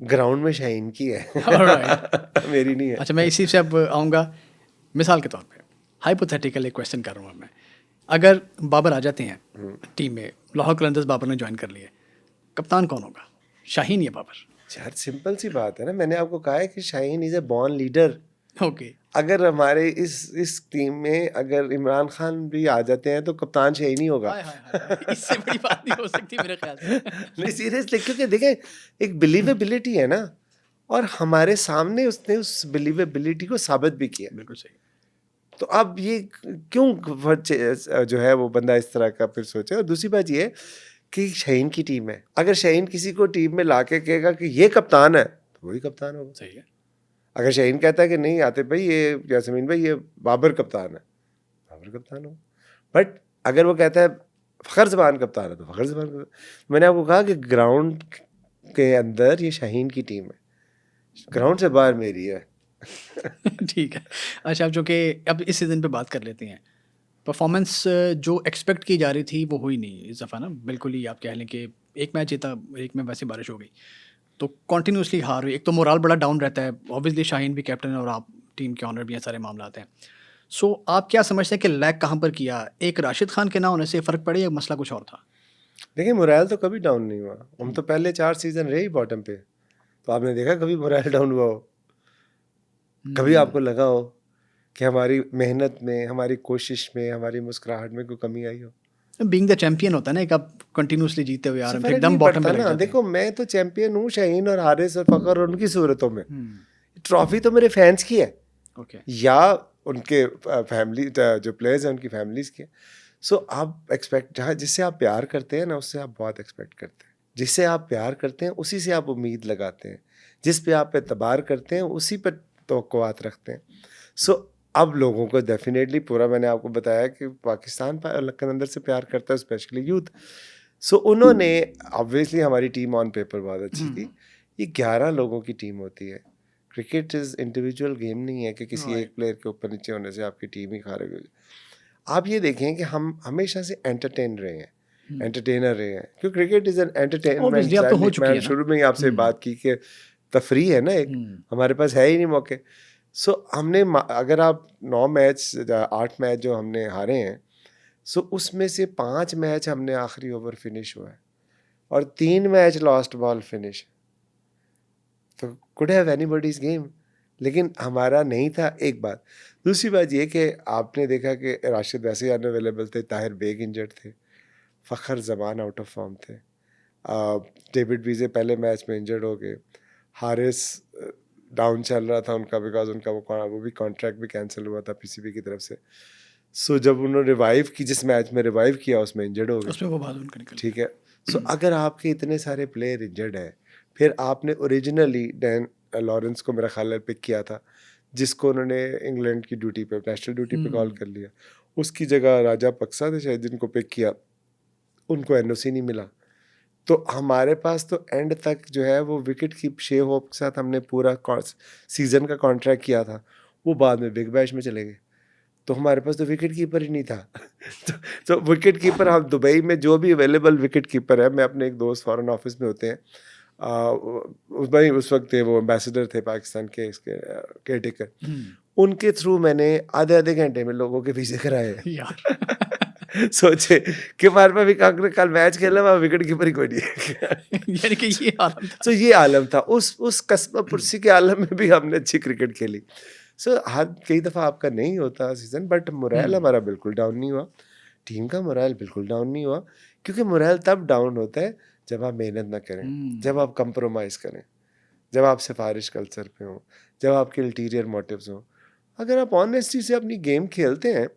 ग्राउंड में शाहीन की है Alright. मेरी नहीं है। अच्छा, मैं इसी से अब आऊँगा। मिसाल के तौर पे हाइपोथेटिकल एक क्वेश्चन कर रहा हूँ मैं। अगर बाबर आ जाते हैं टीम में, लाहौर कलंदर्स बाबर ने ज्वाइन कर लिए, कप्तान कौन होगा, शाहीन या बाबर? यार सिंपल सी बात है ना, मैंने आपको कहा है कि Shaheen is a born leader. Okay. अगर हमारे इस टीम में अगर इमरान खान भी आ जाते हैं तो कप्तान शाहीन ही होगा। हाय हाय हाय, इससे बड़ी बात नहीं हो सकती मेरे ख्याल से। नहीं सीरियसली, क्योंकि देखें एक बिलीवेबिलिटी है ना, और हमारे सामने उसने उस बिलीवेबिलिटी को साबित भी किया। बिल्कुल सही। तो अब ये क्यों जो है वो बंदा इस तरह का फिर सोचे। और दूसरी बात ये है कि शाहीन की टीम है, अगर शाहीन किसी को टीम में ला के कहेगा कि ये कप्तान है तो वही कप्तान होगा। सही है। अगर शाहीन कहता है कि नहीं आते भाई ये यासमीन भाई ये बाबर कप्तान है, बाबर कप्तान हो। बट अगर वो कहता है फ़खर ज़मान कप्तान है तो फ़खर ज़मान कप्तान। मैंने आपको कहा कि ग्राउंड के अंदर ये शाहीन की टीम है, ग्राउंड से बाहर मेरी है। ठीक है। अच्छा, अब जो कि अब इस सीज़न पे बात कर लेते हैं। परफॉर्मेंस जो एक्सपेक्ट की जा रही थी वो हुई नहीं इस दफ़ा ना, बिल्कुल ही आप कह लें कि एक मैच जीता, एक में वैसे बारिश हो गई, तो कंटिन्यूसली हार हुई। एक तो मोराल बड़ा डाउन रहता है, ऑब्वियसली शाहीन भी कैप्टन है और आप टीम के ऑनर भी हैं, सारे मामला आते हैं। सो आप क्या समझते हैं कि लैग कहाँ पर किया? एक राशिद खान के ना होने से फ़र्क पड़े या मसला कुछ और था? देखिए मोरल तो कभी डाउन नहीं हुआ, हम तो पहले 4 सीज़न रहे ही बॉटम पे। तो आपने देखा कभी मोरल डाउन हुआ हो? कभी आपको लगा हो कि हमारी मेहनत में, हमारी कोशिश में, हमारी मुस्कुराहट में कोई कमी आई हो? बीइंग द चैंपियन होता है ना, एक आप कंटिन्यूसली जीते हुए आ रहे हैं, फिर फ़र्क एकदम नहीं बॉटम पड़ता पे लग ना। जाते हैं। देखो मैं तो चैंपियन हूँ, शाहीन और हारिस और फ़खर और उनकी सूरतों में। ट्रॉफी तो मेरे फैंस की है ओके। या उनके फैमिली जो प्लेयर्स हैं उनकी फैमिलीज़ की है। सो आप एक्सपेक्ट जहाँ जिससे आप प्यार करते हैं ना, उससे आप बहुत एक्सपेक्ट करते हैं। जिससे आप प्यार करते हैं उसी से आप उम्मीद लगाते हैं। जिस पे आप एतबार करते हैं उसी पर तवक्कुआत रखते हैं। सो अब लोगों को डेफिनेटली पूरा मैंने आपको बताया कि पाकिस्तान के अंदर से प्यार करता है, स्पेशली यूथ। सो उन्होंने ऑब्वियसली हमारी टीम ऑन पेपर बहुत अच्छी थी। ये 11 लोगों की टीम होती है। क्रिकेट इज़ इंडिविजुअल गेम नहीं है कि किसी एक प्लेयर के ऊपर नीचे होने से आपकी टीम ही खारिज हो जाए। आप ये देखें कि हम हमेशा से एंटरटेन रहे हैं, एंटरटेनर रहे हैं, क्योंकि cricket is an entertainment. Obviously अब तो हो चुकी है मैंने ना। शुरू में ही आपसे बात की कि तफरी है ना एक, हमारे पास है ही नहीं मौके। सो हमने अगर आप 9 मैच 8 मैच जो हमने हारे हैं, सो उसमें से 5 मैच हमने आखिरी ओवर फिनिश हुआ है और 3 मैच लास्ट बॉल फिनिश। तो कुड हैव एनीबॉडीज गेम, लेकिन हमारा नहीं था। एक बात। दूसरी बात ये कि आपने देखा कि राशिद वैसे ही अनअवेलेबल थे, ताहिर बेग इंजर्ड थे, फ़खर ज़मान आउट ऑफ फॉर्म थे, डेविड वीज़े पहले मैच में इंजर्ड हो गए, हारिस डाउन चल रहा था उनका बिकॉज उनका वो भी कॉन्ट्रैक्ट भी कैंसिल हुआ था पीसीबी की तरफ से। सो जब उन्होंने रिवाइव की, जिस मैच में रिवाइव किया उसमें इंजर्ड हो गए, उसमें वो बात उनका निकल ठीक है। सो अगर आपके इतने सारे प्लेयर इंजर्ड हैं, फिर आपने ओरिजिनली डैन लॉरेंस को मेरा ख्याल है पिक किया था, जिसको उन्होंने इंग्लैंड की ड्यूटी पे, नेशनल ड्यूटी पे कॉल कर लिया। उसकी जगह राजा पक्सा थे शायद जिनको पिक किया, उनको एनओसी नहीं मिला। तो हमारे पास तो एंड तक जो है वो विकेट की शे होप के साथ हमने पूरा सीज़न का कॉन्ट्रैक्ट किया था, वो बाद में बिग बैश में चले गए। तो हमारे पास तो विकेट कीपर ही नहीं था। तो विकेट कीपर, हम दुबई में जो भी अवेलेबल विकेट कीपर है, मैं अपने एक दोस्त फॉरेन ऑफिस में होते हैं, भाई उस वक्त थे वो एम्बेसडर थे पाकिस्तान के, इसके केयर टेकर, उनके थ्रू मैंने आधे आधे घंटे में लोगों के वीज़े कराए यार। सोचे कि हमारे पास भी कल मैच खेला, वहाँ विकेट कीपर ही कोई नहीं है। यानी कि ये आलम था। तो ये आलम था, उस कस्बा पुरसी के आलम में भी हमने अच्छी क्रिकेट खेली। सो हर कई दफ़ा आपका नहीं होता सीज़न, बट मोरल हमारा बिल्कुल डाउन नहीं हुआ, टीम का मोरल बिल्कुल डाउन नहीं हुआ, क्योंकि मोरल तब डाउन होता है जब आप मेहनत ना करें, जब आप कंप्रोमाइज़ करें, जब आप सिफारिश कल्चर पे हों, जब आपके अल्टीरियर मोटिव्स हों। अगर आप ऑनेस्टी से अपनी गेम खेलते हैं,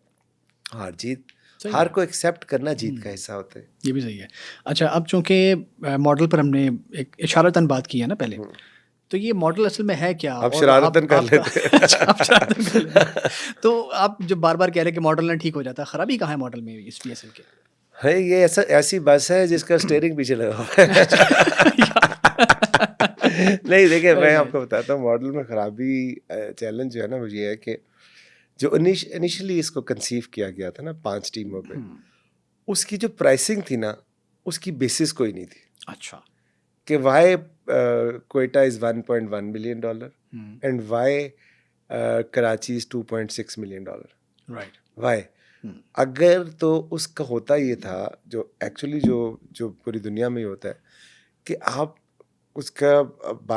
हार जीत सही हार है। को एक्सेप्ट करना जीत का हिस्सा होता है। ये भी सही है। अच्छा, अब चूंकि मॉडल पर हमने एक इशारतन बात की है ना पहले, तो ये मॉडल असल में है क्या? अब और शरारतन कर आपका लेते हैं। अच्छा, आप शरारतन कर लेते हैं। तो आप जब बार-बार कह रहे हैं कि मॉडल ना ठीक हो जाता, खराबी कहाँ है मॉडल में इस पीएसएल के? है ये ऐसी बस है जिसका स्टीयरिंग पीछे लगा हुआ है। नहीं देखिए, वेरी मैं नाइस। आपको बताता हूँ मॉडल में खराबी, चैलेंज जो है ना वो ये है कि जो इनिशियली इसको कंसीव किया गया था ना 5 टीमों पे, उसकी जो प्राइसिंग थी ना, उसकी बेसिस कोई नहीं थी अच्छा। कि why Quetta is $1.1 million and why Karachi is $2.6 million. Right. Why? अगर तो उसका होता ये था, जो एक्चुअली जो पूरी दुनिया में ही होता है, कि आप उसका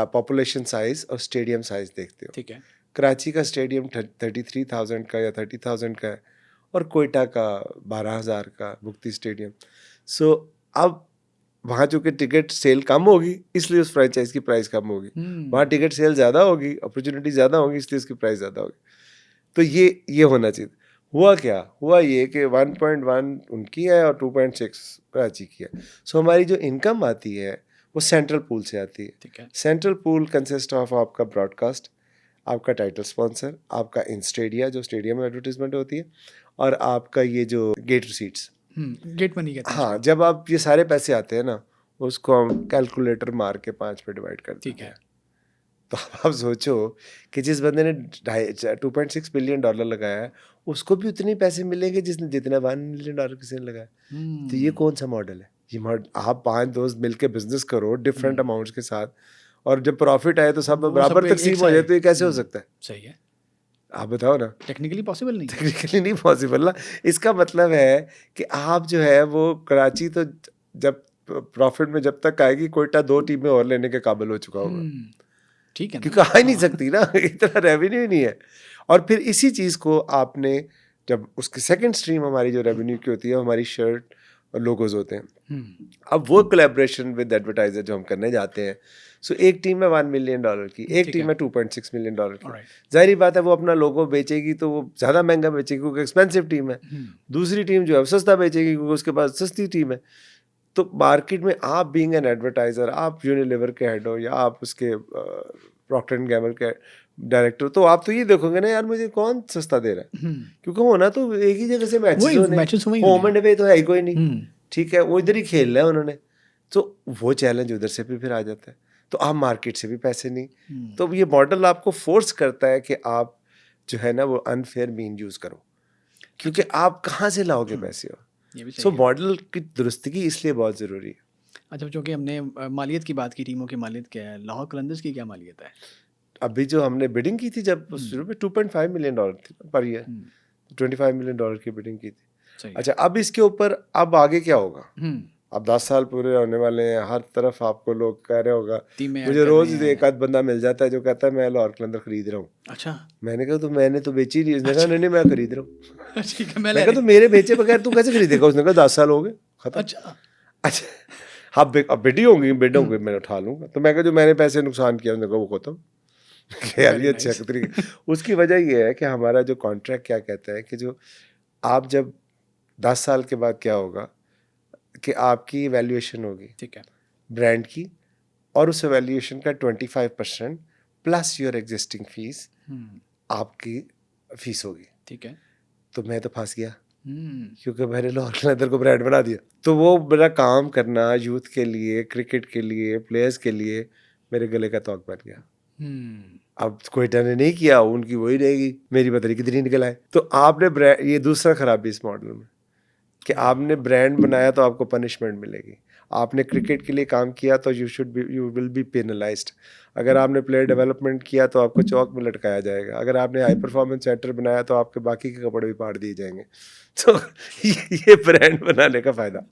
पॉपुलेशन साइज और स्टेडियम साइज देखते हो। ठीक है। कराची का स्टेडियम 33,000 का या 30,000 का है, और कोयटा का 12,000 का मुक्ति स्टेडियम। सो अब वहाँ चूँकि टिकट सेल कम होगी, इसलिए उस फ्रेंचाइज की प्राइस कम होगी। वहाँ टिकट सेल ज़्यादा होगी, अपॉर्चुनिटी ज़्यादा होगी, इसलिए उसकी प्राइस ज़्यादा होगी। तो ये होना चाहिए। हुआ क्या? हुआ ये कि 1.1 उनकी है और 2.6 कराची की है। सो हमारी जो इनकम आती है वो सेंट्रल पूल से आती है। ठीक है। सेंट्रल पूल कंसिस्ट ऑफ आपका ब्रॉडकास्ट, आपका टाइटल स्पॉन्सर, आपका इन स्टेडिया जो स्टेडियम में एडवर्टीजमेंट होती है, और आपका ये जो गेट रिसीट्स। गेट मनी कहते हैं हाँ, इसको। जब आप ये सारे पैसे आते हैं ना, उसको हम कैलकुलेटर मार के 5 पे डिवाइड कर ठीक देते है। हैं। तो अब आप सोचो कि जिस बंदे ने $2.6 बिलियन लगाया है, उसको भी उतने पैसे मिलेंगे जिसने जितना $1 मिलियन किसी ने लगाया। तो ये कौन सा मॉडल है? ये मॉडल, आप 5 दोस्त मिलके बिजनेस करो डिफरेंट अमाउंट्स के साथ, और जब प्रॉफिट आए तो सब वो बराबर सब एक तकसीम सा हो जाए, है। तो ये कैसे हो सकता है? सही है। आप बताओ ना। टेक्निकली पॉसिबल नहीं है। टेक्निकली नहीं पॉसिबल ना। इसका मतलब है कि आप जो है वो कराची तो जब प्रॉफिट में जब तक आएगी, कोयटा 2 टीमें और लेने के काबिल हो चुका होगा, ठीक है ना? क्योंकि आ ही नहीं सकती ना, इतना रेवेन्यू ही नहीं है। और फिर इसी चीज़ को आपने, जब उसकी सेकंड स्ट्रीम हमारी जो रेवेन्यू की होती है, हमारी शर्ट और लोगोज होते हैं। अब वो कोलैबोरेशन विद एडवर्टाइजर जो हम करने जाते हैं, सो एक टीम है $1 मिलियन की, एक ठीक टीम है। है $2.6 मिलियन की। ऑलराइट। जाहिर बात है वो अपना लोगो बेचेगी तो वो ज़्यादा महंगा बेचेगी क्योंकि एक्सपेंसिव टीम है। दूसरी टीम जो है वो सस्ता बेचेगी क्योंकि उसके पास सस्ती टीम है। तो मार्केट में आप बीइंग एन एडवर्टाइजर, आप यूनिलीवर के हेड हो या आप उसके प्रॉक्टर एंड गैम्बल के डायरेक्टर, तो आप तो ये देखोगे ना, यार मुझे कौन सस्ता दे रहा है, क्योंकि होना तो एक ही जगह से मैचेस वही होने, मैचेस वही होम होने एंड अवे तो है ही कोई नहीं। हैं। ठीक है, वो इधर ही खेल रहे हैं उन्होंने, तो वो चैलेंज उधर से भी फिर आ जाता है। तो आप मार्केट से भी पैसे नहीं, तो ये मॉडल आपको फोर्स करता है कि आप जो है ना वो अनफेयर मीन यूज करो, क्योंकि आप कहाँ से लाओगे पैसे हो। ये भी सो सही है। मॉडल की दुरुस्तगी इसलिए बहुत ज़रूरी है। अच्छा, चूंकि हमने मालियत की बात की, टीमों की मालियत क्या है, लाहौर कलंदर्स की क्या मालियत है? अभी जो हमने बिडिंग की थी जब शुरू में $2.5 मिलियन थी पर ईयर, $25 मिलियन की बिडिंग की थी। सही है। अच्छा, अब इसके ऊपर अब आगे क्या होगा? अब 10 साल पूरे होने वाले हैं, हर तरफ आपको लोग कह रहे होगा, टीमें ऐड मुझे कर रोज रहे हैं। एक आध बंदा मिल जाता है जो कहता है मैं लाहौर कलंदर खरीद रहा हूँ। अच्छा। मैंने कहा तो मैंने तो बेची नहीं। उसने कहा नहीं नहीं मैं खरीद रहा हूँ। ठीक है, मैं मैं ले कहा तो मेरे बेचे बगैर तू कैसे खरीदेगा? उसने कहा 10 साल हो गए, खत्म। अच्छा। अच्छा, हाँ अब बिडी होंगी, बिड होंगी, मैं उठा लूंगा। तो मैं कहा जो मैंने पैसे नुकसान किया, उसने कहा वो खत्म। यार Very ये nice. अच्छा तरीके। उसकी वजह ये है कि हमारा जो कॉन्ट्रैक्ट क्या कहता है कि जो आप जब 10 साल के बाद क्या होगा कि आपकी वैल्यूएशन होगी ठीक है। ब्रांड की, और उस वैल्यूएशन का 25% प्लस योर एग्जिस्टिंग फीस आपकी फीस होगी। ठीक है। तो मैं तो फंस गया क्योंकि मैंने लाहौर कलंदर को ब्रांड बना दिया। तो वो मेरा काम करना यूथ के लिए, क्रिकेट के लिए, प्लेयर्स के लिए मेरे गले का तौक बन गया। अब कोयटा ने नहीं किया, उनकी वही रहेगी, मेरी पता नहीं कितनी निकल आए। तो आपने ब्रांड, ये दूसरा खराबी इस मॉडल में कि आपने ब्रांड बनाया तो आपको पनिशमेंट मिलेगी। आपने क्रिकेट के लिए काम किया तो यू विल बी पेनलाइज्ड। अगर आपने प्लेयर डेवलपमेंट किया तो आपको चौक में लटकाया जाएगा। अगर आपने हाई परफॉर्मेंस सेंटर बनाया तो आपके बाकी के कपड़े भी पाड़ दिए जाएंगे। तो ये ब्रांड बनाने का फ़ायदा।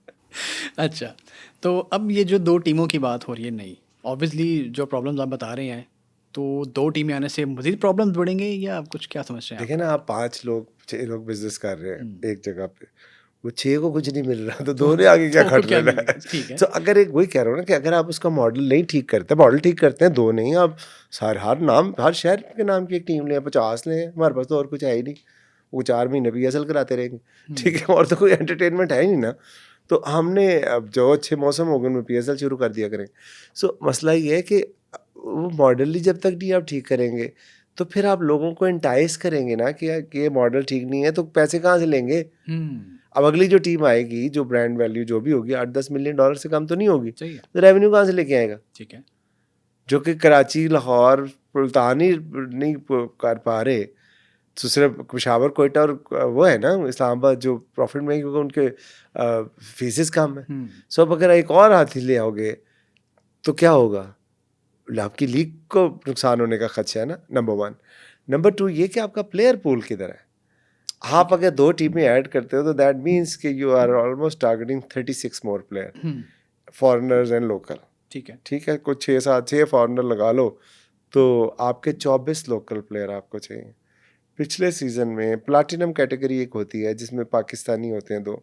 अच्छा, तो अब ये जो 2 टीमों की बात हो रही है, नहीं ऑब्वियसली जो प्रॉब्लम्स आप बता रहे हैं, तो 2 टीमें आने से मज़ीद प्रॉब्लम्स बढ़ेंगे या आप कुछ क्या समझते हैं आप? देखिए ना, आप 5 लोग 6 लोग बिजनेस कर रहे हैं एक जगह पे, वो 6 को कुछ नहीं मिल रहा तो 2 ने आगे क्या तो खट क्या लेना मिलेगा? है। ठीक है। तो अगर एक वही कह रहा हूँ ना कि अगर आप उसका मॉडल नहीं ठीक करते, मॉडल ठीक करते हैं 2 नहीं, आप हर शहर के नाम की एक टीम लें, 50 लें, हमारे पास तो और कुछ है ही नहीं। वो 4 महीने PSL कराते रहेंगे, ठीक है, और तो कोई एंटरटेनमेंट है ही नहीं ना। तो हमने अब जो अच्छे मौसम होंगे उनमें PSL शुरू कर दिया करेंगे। सो मसला ये है कि वो मॉडल ही जब तक नहीं आप ठीक करेंगे तो फिर आप लोगों को एंटाइस करेंगे ना कि यार कि ये मॉडल ठीक नहीं है, तो पैसे कहाँ से लेंगे? अब अगली जो टीम आएगी, जो ब्रांड वैल्यू जो भी होगी, $8-10 मिलियन से कम तो नहीं होगी, तो रेवेन्यू कहाँ से लेके आएगा? ठीक है, जो कि कराची, लाहौर, मुल्तान ही नहीं कर पा रहे, तो सिर्फ पेशावर, कोयटा और वो है ना इस्लामाबाद जो प्रॉफिट में, क्योंकि उनके फीसेस कम है। सो अब अगर एक और हाथी ले आओगे तो क्या होगा? आपकी लीग को नुकसान होने का खदशा है ना, नंबर 1। नंबर 2 ये कि आपका प्लेयर पूल किधर है? आप अगर 2 टीमें ऐड करते हो तो दैट मीन्स कि you are almost targeting 36 more player, foreigners and local. ठीक है, कुछ 6 फॉरेनर लगा लो तो आपके 24 लोकल प्लेयर आपको चाहिए। पिछले सीज़न में प्लाटिनम कैटेगरी एक होती है जिसमें पाकिस्तानी होते हैं 2।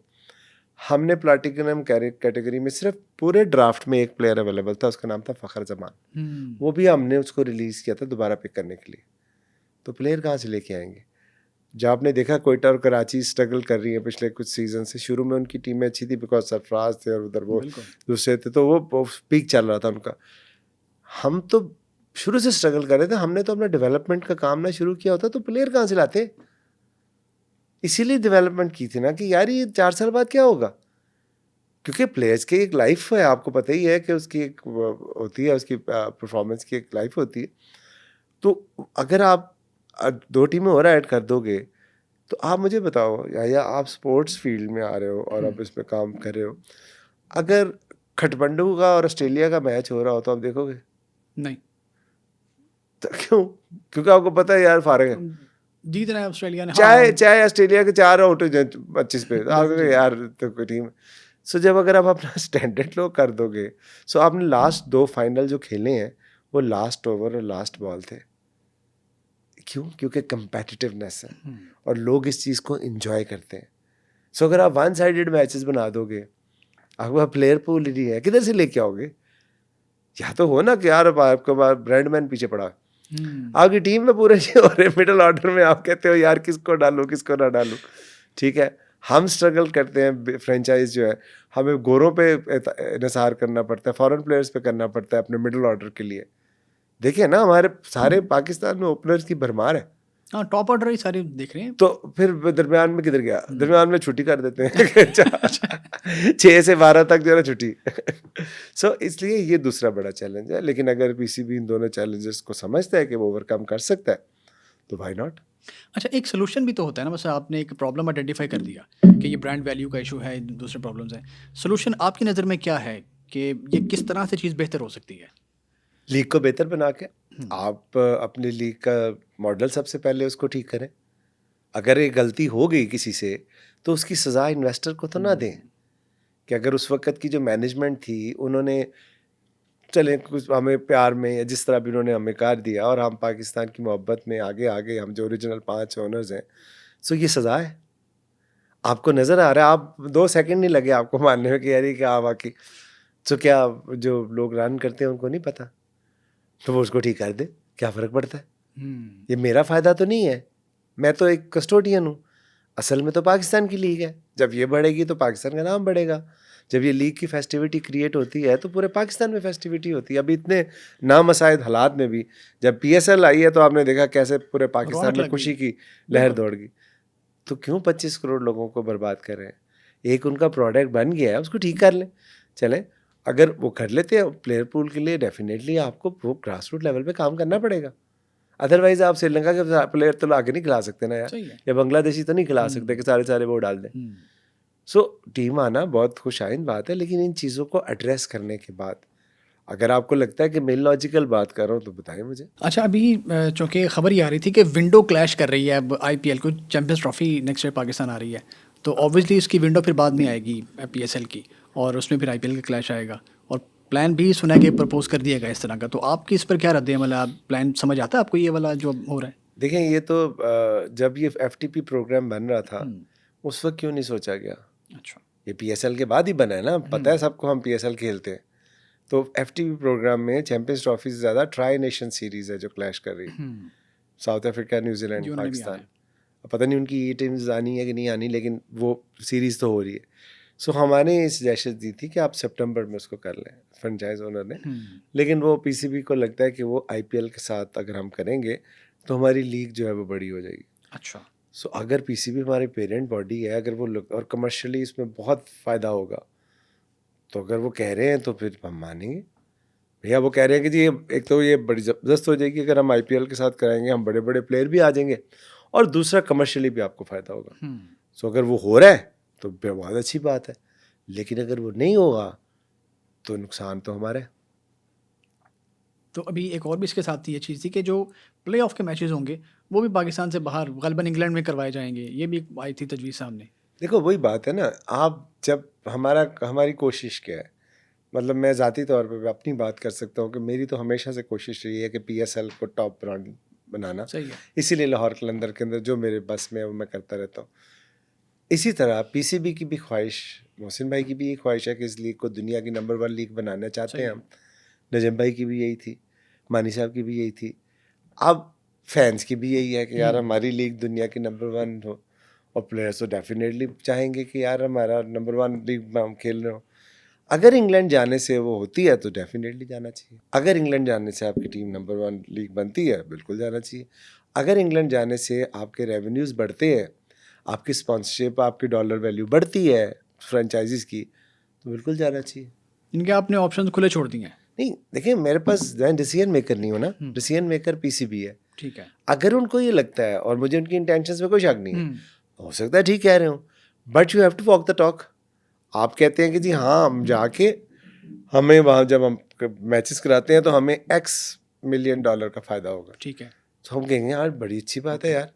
हमने प्लाटिनम कैटेगरी में सिर्फ पूरे ड्राफ्ट में एक प्लेयर अवेलेबल था, उसका नाम था फ़खर जमान। वो भी हमने उसको रिलीज़ किया था दोबारा पिक करने के लिए। तो प्लेयर कहाँ से लेके आएंगे? जब आपने देखा कोयटा और कराची स्ट्रगल कर रही है पिछले कुछ सीज़न से, शुरू में उनकी टीमें अच्छी थी बिकॉज सरफराज थे और उधर वो दूसरे थे, तो वो पीक चल रहा था उनका। हम तो शुरू से स्ट्रगल कर रहे थे, हमने तो अपना डेवलपमेंट का काम ना शुरू किया होता तो प्लेयर कहाँ से लाते? इसीलिए डेवलपमेंट की थी ना कि यार ये 4 साल बाद क्या होगा, क्योंकि प्लेयर्स की एक लाइफ है, आपको पता ही है कि उसकी एक होती है, उसकी परफॉर्मेंस की एक लाइफ होती है। तो अगर आप 2 टीमें और ऐड कर दोगे तो आप मुझे बताओ, या आप स्पोर्ट्स फील्ड में आ रहे हो और आप इसमें काम कर रहे हो, अगर खटमंडू का और ऑस्ट्रेलिया का मैच हो रहा हो तो आप देखोगे नहीं? तो क्यों? क्योंकि आपको पता है यार फारग है, जीत रहा है ऑस्ट्रेलिया ने, चाहे ऑस्ट्रेलिया के 4 आउट हो जाए 25 पे, आपको यार तो कोई टीम। सो जब अगर आप अपना स्टैंडर्ड लो कर दोगे, सो आपने लास्ट 2 फाइनल जो खेले हैं वो लास्ट ओवर और लास्ट बॉल थे। क्यों? क्योंकि कंपेटिटिवनेस है और लोग इस चीज़ को एंजॉय करते हैं। सो अगर आप 1 साइडेड मैचेस बना दोगे, आपका प्लेयर पूल ही नहीं है, किधर से लेके आओगे? या तो हो ना कि यार आपके पास ब्रांडमैन पीछे पड़ा, आपकी टीम में पूरे हो रहे मिडिल ऑर्डर में, आप कहते हो यार किसको डालूं किसको ना डालूं। ठीक है, हम स्ट्रगल करते हैं, फ्रेंचाइज जो है हमें गोरों पे निसार करना पड़ता है, फॉरेन प्लेयर्स पे करना पड़ता है अपने मिडिल ऑर्डर के लिए। देखिए ना हमारे सारे पाकिस्तान में ओपनर्स की भरमार है, हाँ, टॉप ऑर्डर ही सारे देख रहे हैं। तो फिर दरमियान में किधर गया? दरमियान में छुट्टी कर देते हैं 6 से 12 तक जो है ना छुट्टी। सो इसलिए ये दूसरा बड़ा चैलेंज है, लेकिन अगर PCB इन दोनों चैलेंजेस को समझता है कि वो ओवरकम कर सकता है तो व्हाई नॉट। अच्छा, एक सोल्यूशन भी तो होता है ना, बस आपने एक प्रॉब्लम आइडेंटिफाई कर दिया कि ये ब्रांड वैल्यू का इशू है, दूसरे प्रॉब्लम्स हैं, सोल्यूशन आपकी नज़र में क्या है कि ये किस तरह से चीज़ बेहतर हो सकती है? लीग को बेहतर बना के आप अपनी लीग का मॉडल सबसे पहले उसको ठीक करें। अगर ये गलती हो गई किसी से तो उसकी सज़ा इन्वेस्टर को तो ना दें, कि अगर उस वक्त की जो मैनेजमेंट थी उन्होंने चलें कुछ हमें प्यार में या जिस तरह भी उन्होंने हमें कार दिया और हम पाकिस्तान की मोहब्बत में आगे आगे हम जो ओरिजिनल 5 ओनर्स हैं, सो ये सज़ा है। आपको नज़र आ रहा है, आप 2 सेकंड नहीं लगे आपको मानने में कि यार ये क्या वाकई। सो क्या जो लोग रन करते हैं उनको नहीं पता, तो वो उसको ठीक कर दे, क्या फ़र्क पड़ता है? ये मेरा फ़ायदा तो नहीं है, मैं तो एक कस्टोडियन हूँ। असल में तो पाकिस्तान की लीग है, जब ये बढ़ेगी तो पाकिस्तान का नाम बढ़ेगा। जब ये लीग की फेस्टिविटी क्रिएट होती है तो पूरे पाकिस्तान में फेस्टिविटी होती है। अभी इतने नामसाइद हालात में भी जब PSL आई है तो आपने देखा कैसे पूरे पाकिस्तान में खुशी की लहर दौड़ गई। तो क्यों 25 करोड़ लोगों को बर्बाद कर रहे हैं? एक उनका प्रोडक्ट बन गया है, उसको ठीक कर लें। चलें, अगर वो कर लेते हैं प्लेयर पूल के लिए, डेफिनेटली आपको वो ग्रास रूट लेवल पे काम करना पड़ेगा। अदरवाइज आप श्रीलंका के प्लेयर तो आगे नहीं खिला सकते ना यार, या बांग्लादेशी तो नहीं खिला सकते कि सारे वो डाल दें। सो टीम आना बहुत खुशाइन बात है, लेकिन इन चीज़ों को एड्रेस करने के बाद अगर आपको लगता है कि मैं लॉजिकल बात कर रहा हूँ तो बताएं मुझे। अच्छा, अभी चूँकि खबर ये आ रही थी कि विंडो क्लैश कर रही है अब IPL को, champions trophy next year Pakistan आ रही है, तो ऑब्वियसली इसकी विंडो फिर बाद में आएगी PSL की, और उसमें फिर IPL का क्लैश आएगा, और प्लान भी सुना कि प्रपोज कर दिया गया इस तरह का। तो आपकी इस पर क्या रद्द अमल है? आप प्लान समझ आता है आपको ये वाला जो हो रहा है? देखें, ये तो जब ये FTP प्रोग्राम बन रहा था उस वक्त क्यों नहीं सोचा गया? अच्छा, ये PSL के बाद ही बना है ना, पता है सबको हम PSL खेलते हैं। तो FTP प्रोग्राम में चैंपियंस ट्रॉफी से ज़्यादा ट्राई नेशन सीरीज़ है जो क्लैश कर रही है, साउथ अफ्रीका, न्यूजीलैंड, पाकिस्तान। पता नहीं उनकी ये टीम्स आनी है कि नहीं आनी, लेकिन वो सीरीज़ तो हो रही है। सो हमारे ये सजेशन दी थी कि आप सितंबर में उसको कर लें, फ्रेंचाइज ओनर ने। लेकिन वो पीसीबी को लगता है कि वो आईपीएल के साथ अगर हम करेंगे तो हमारी लीग जो है वो बड़ी हो जाएगी। अच्छा। सो अगर पीसीबी हमारी पेरेंट बॉडी है, अगर वो और कमर्शियली इसमें बहुत फ़ायदा होगा, तो अगर वो कह रहे हैं तो फिर हम मानेंगे। भैया वो कह रहे हैं कि जी एक तो ये बड़ी ज़बरदस्त हो जाएगी अगर हम आईपीएल के साथ कराएंगे, हम बड़े बड़े प्लेयर भी आ जाएंगे, और दूसरा कमर्शियली भी आपको फ़ायदा होगा। सो अगर वो हो रहा है तो बहुत अच्छी बात है, लेकिन अगर वो नहीं होगा तो नुकसान तो हमारा है। तो अभी एक और भी इसके साथ ये चीज़ थी कि जो प्ले ऑफ के मैचेस होंगे वो भी पाकिस्तान से बाहर गलबन इंग्लैंड में करवाए जाएंगे, ये भी आई थी तजवीज़ सामने। देखो वही बात है ना, आप जब हमारी कोशिश क्या है, मतलब मैं ज़ाती तौर पे अपनी बात कर सकता हूँ कि मेरी तो हमेशा से कोशिश रही है कि पीएसएल को टॉप ब्रांड बनाना। सही है। इसीलिए लाहौर कलंदर के अंदर जो मेरे बस में है वो मैं करता रहता हूँ। इसी तरह पीसीबी की भी ख्वाहिश, मोहसिन भाई की भी ये ख्वाहिश है कि इस लीग को दुनिया की नंबर 1 लीग बनाना चाहते हैं हम। नजम भाई की भी यही थी, मानी साहब की भी यही थी, अब फैंस की भी यही है कि यार हमारी लीग दुनिया की नंबर 1 हो, और प्लेयर्स तो डेफिनेटली चाहेंगे कि यार हमारा नंबर 1 लीग में हम खेल रहे हो। अगर इंग्लैंड जाने से वो होती है तो डेफिनेटली जाना चाहिए। अगर इंग्लैंड जाने से आपकी टीम नंबर 1 लीग बनती है, बिल्कुल जाना चाहिए। अगर इंग्लैंड जाने से आपके रेवेन्यूज़ बढ़ते हैं, आपकी स्पॉन्सरशिप, आपकी डॉलर वैल्यू बढ़ती है फ्रेंचाइजीज़ की, तो बिल्कुल जाना चाहिए। इनके आपने ऑप्शंस खुले छोड़ दिए हैं। नहीं देखिए, मेरे पास डिसीजन मेकर नहीं हो ना, डिसीजन मेकर पीसीबी है। ठीक है। अगर उनको ये लगता है, और मुझे उनकी इंटेंशंस में कोई शक नहीं है, हो सकता है ठीक कह रहे हो, but you have to walk the talk. आप कहते हैं कि जी हाँ हम जाके, हमें वहाँ जब हम मैचेस कराते हैं तो हमें $X मिलियन का फ़ायदा होगा, ठीक है। तो हम कहेंगे यार बड़ी अच्छी बात है यार,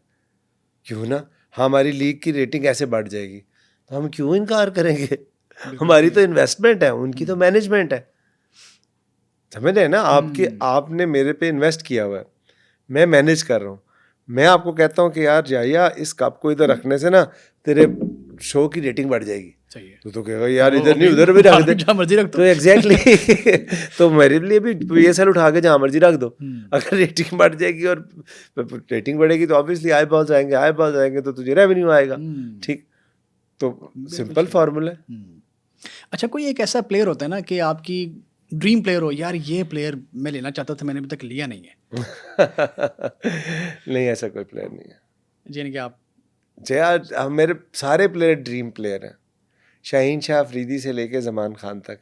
क्यों ना, हमारी लीग की रेटिंग ऐसे बढ़ जाएगी, तो हम क्यों इनकार करेंगे। हमारी तो इन्वेस्टमेंट है, उनकी तो मैनेजमेंट है, समझ रहे हैं ना आपकी, आपने मेरे पे इन्वेस्ट किया हुआ है, मैं मैनेज कर रहा हूँ। मैं आपको कहता हूँ कि यार जाइया इस कप को इधर रखने से ना तेरे शो की रेटिंग बढ़ जाएगी, सही है। तो कहेगा यार इधर नहीं उधर भी रख दे, जहाँ मर्जी रख दो। तो एग्जैक्टली तो मेरे लिए भी पीएसएल उठा के जहाँ मर्जी रख दो। अगर रेटिंग बढ़ जाएगी और रेटिंग बढ़ेगी तो ऑब्वियसली आई बॉल्स आएंगे तो तुझे रेवेन्यू आएगा। ठीक, तो सिंपल फार्मूला है। अच्छा, कोई एक ऐसा प्लेयर होता है ना कि आपकी ड्रीम प्लेयर हो, यार ये प्लेयर मैं लेना चाहता था, मैंने अभी तक लिया नहीं है। नहीं, ऐसा कोई प्लेयर नहीं है। यानी कि आप यार मेरे सारे प्लेयर ड्रीम प्लेयर हैं, शाहीन शाह अफरीदी से लेके ज़मान खान तक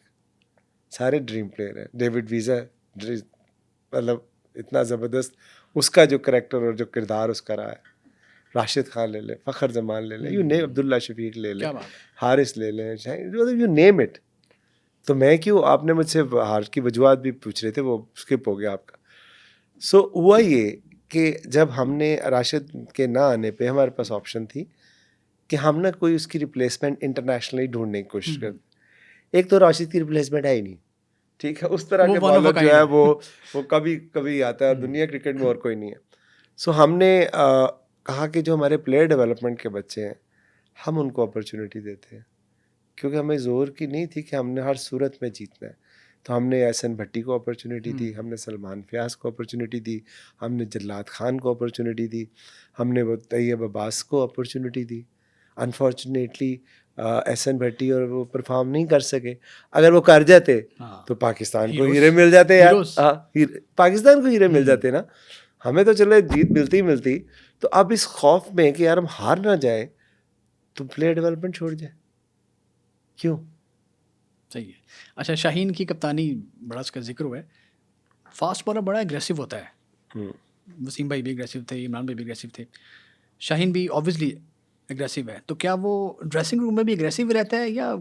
सारे ड्रीम प्लेयर हैं। डेविड वीज़ा, मतलब इतना ज़बरदस्त उसका जो करैक्टर और जो किरदार उसका रहा है। राशिद खान ले ले, फ़खर जमान ले ले, यू नेम, अब्दुल्ला शफीक ले ले, हारिस ले ले, यू नेम इट। तो मैं क्यों, आपने मुझसे हार की वजूहत भी पूछ रहे थे, वो स्किप हो गया आपका। सो हुआ ये कि जब हमने राशिद के ना आने पे हमारे पास ऑप्शन थी कि हम ना कोई उसकी रिप्लेसमेंट इंटरनेशनली ढूंढने की कोशिश करते। एक तो राशिद की रिप्लेसमेंट है ही नहीं, ठीक है, उस तरह के बॉलर जो है वो कभी कभी आता है, और दुनिया क्रिकेट में और कोई नहीं है। सो हमने कहा कि जो हमारे प्लेयर डेवलपमेंट के बच्चे हैं हम उनको अपॉर्चुनिटी देते हैं, क्योंकि हमें ज़ोर की नहीं थी कि हमने हर सूरत में जीतना है। तो हमने एहसन भट्टी को अपॉर्चुनिटी दी, हमने सलमान फयाज को अपॉर्चुनिटी दी, हमने जल्लाद खान को अपॉर्चुनिटी दी, हमने वो तैयब अब्बास को अपॉर्चुनिटी दी। अनफॉर्चुनेटली एहसन भट्टी और वो परफॉर्म नहीं कर सके। अगर वो कर जाते तो पाकिस्तान को हीरे मिल जाते यार। हाँ, पाकिस्तान को हीरे मिल जाते ना, हमें तो चलो जीत मिलती ही मिलती। तो अब इस खौफ में कि यार हम हार ना जाए तो प्लेयर डेवलपमेंट छोड़ जाए, क्यों? सही है। अच्छा, शाहीन की कप्तानी बड़ा उसका जिक्र हुआ है, फास्ट बॉलर बड़ा एग्रेसिव होता है। वसीम भाई भी एग्रेसिव थे, इमरान भाई भी एग्रेसिव थे, शाहीन भी ऑब्वियसली एग्रेसिव है। तो क्या वो ड्रेसिंग रूम में भी एग्रेसिव रहता है या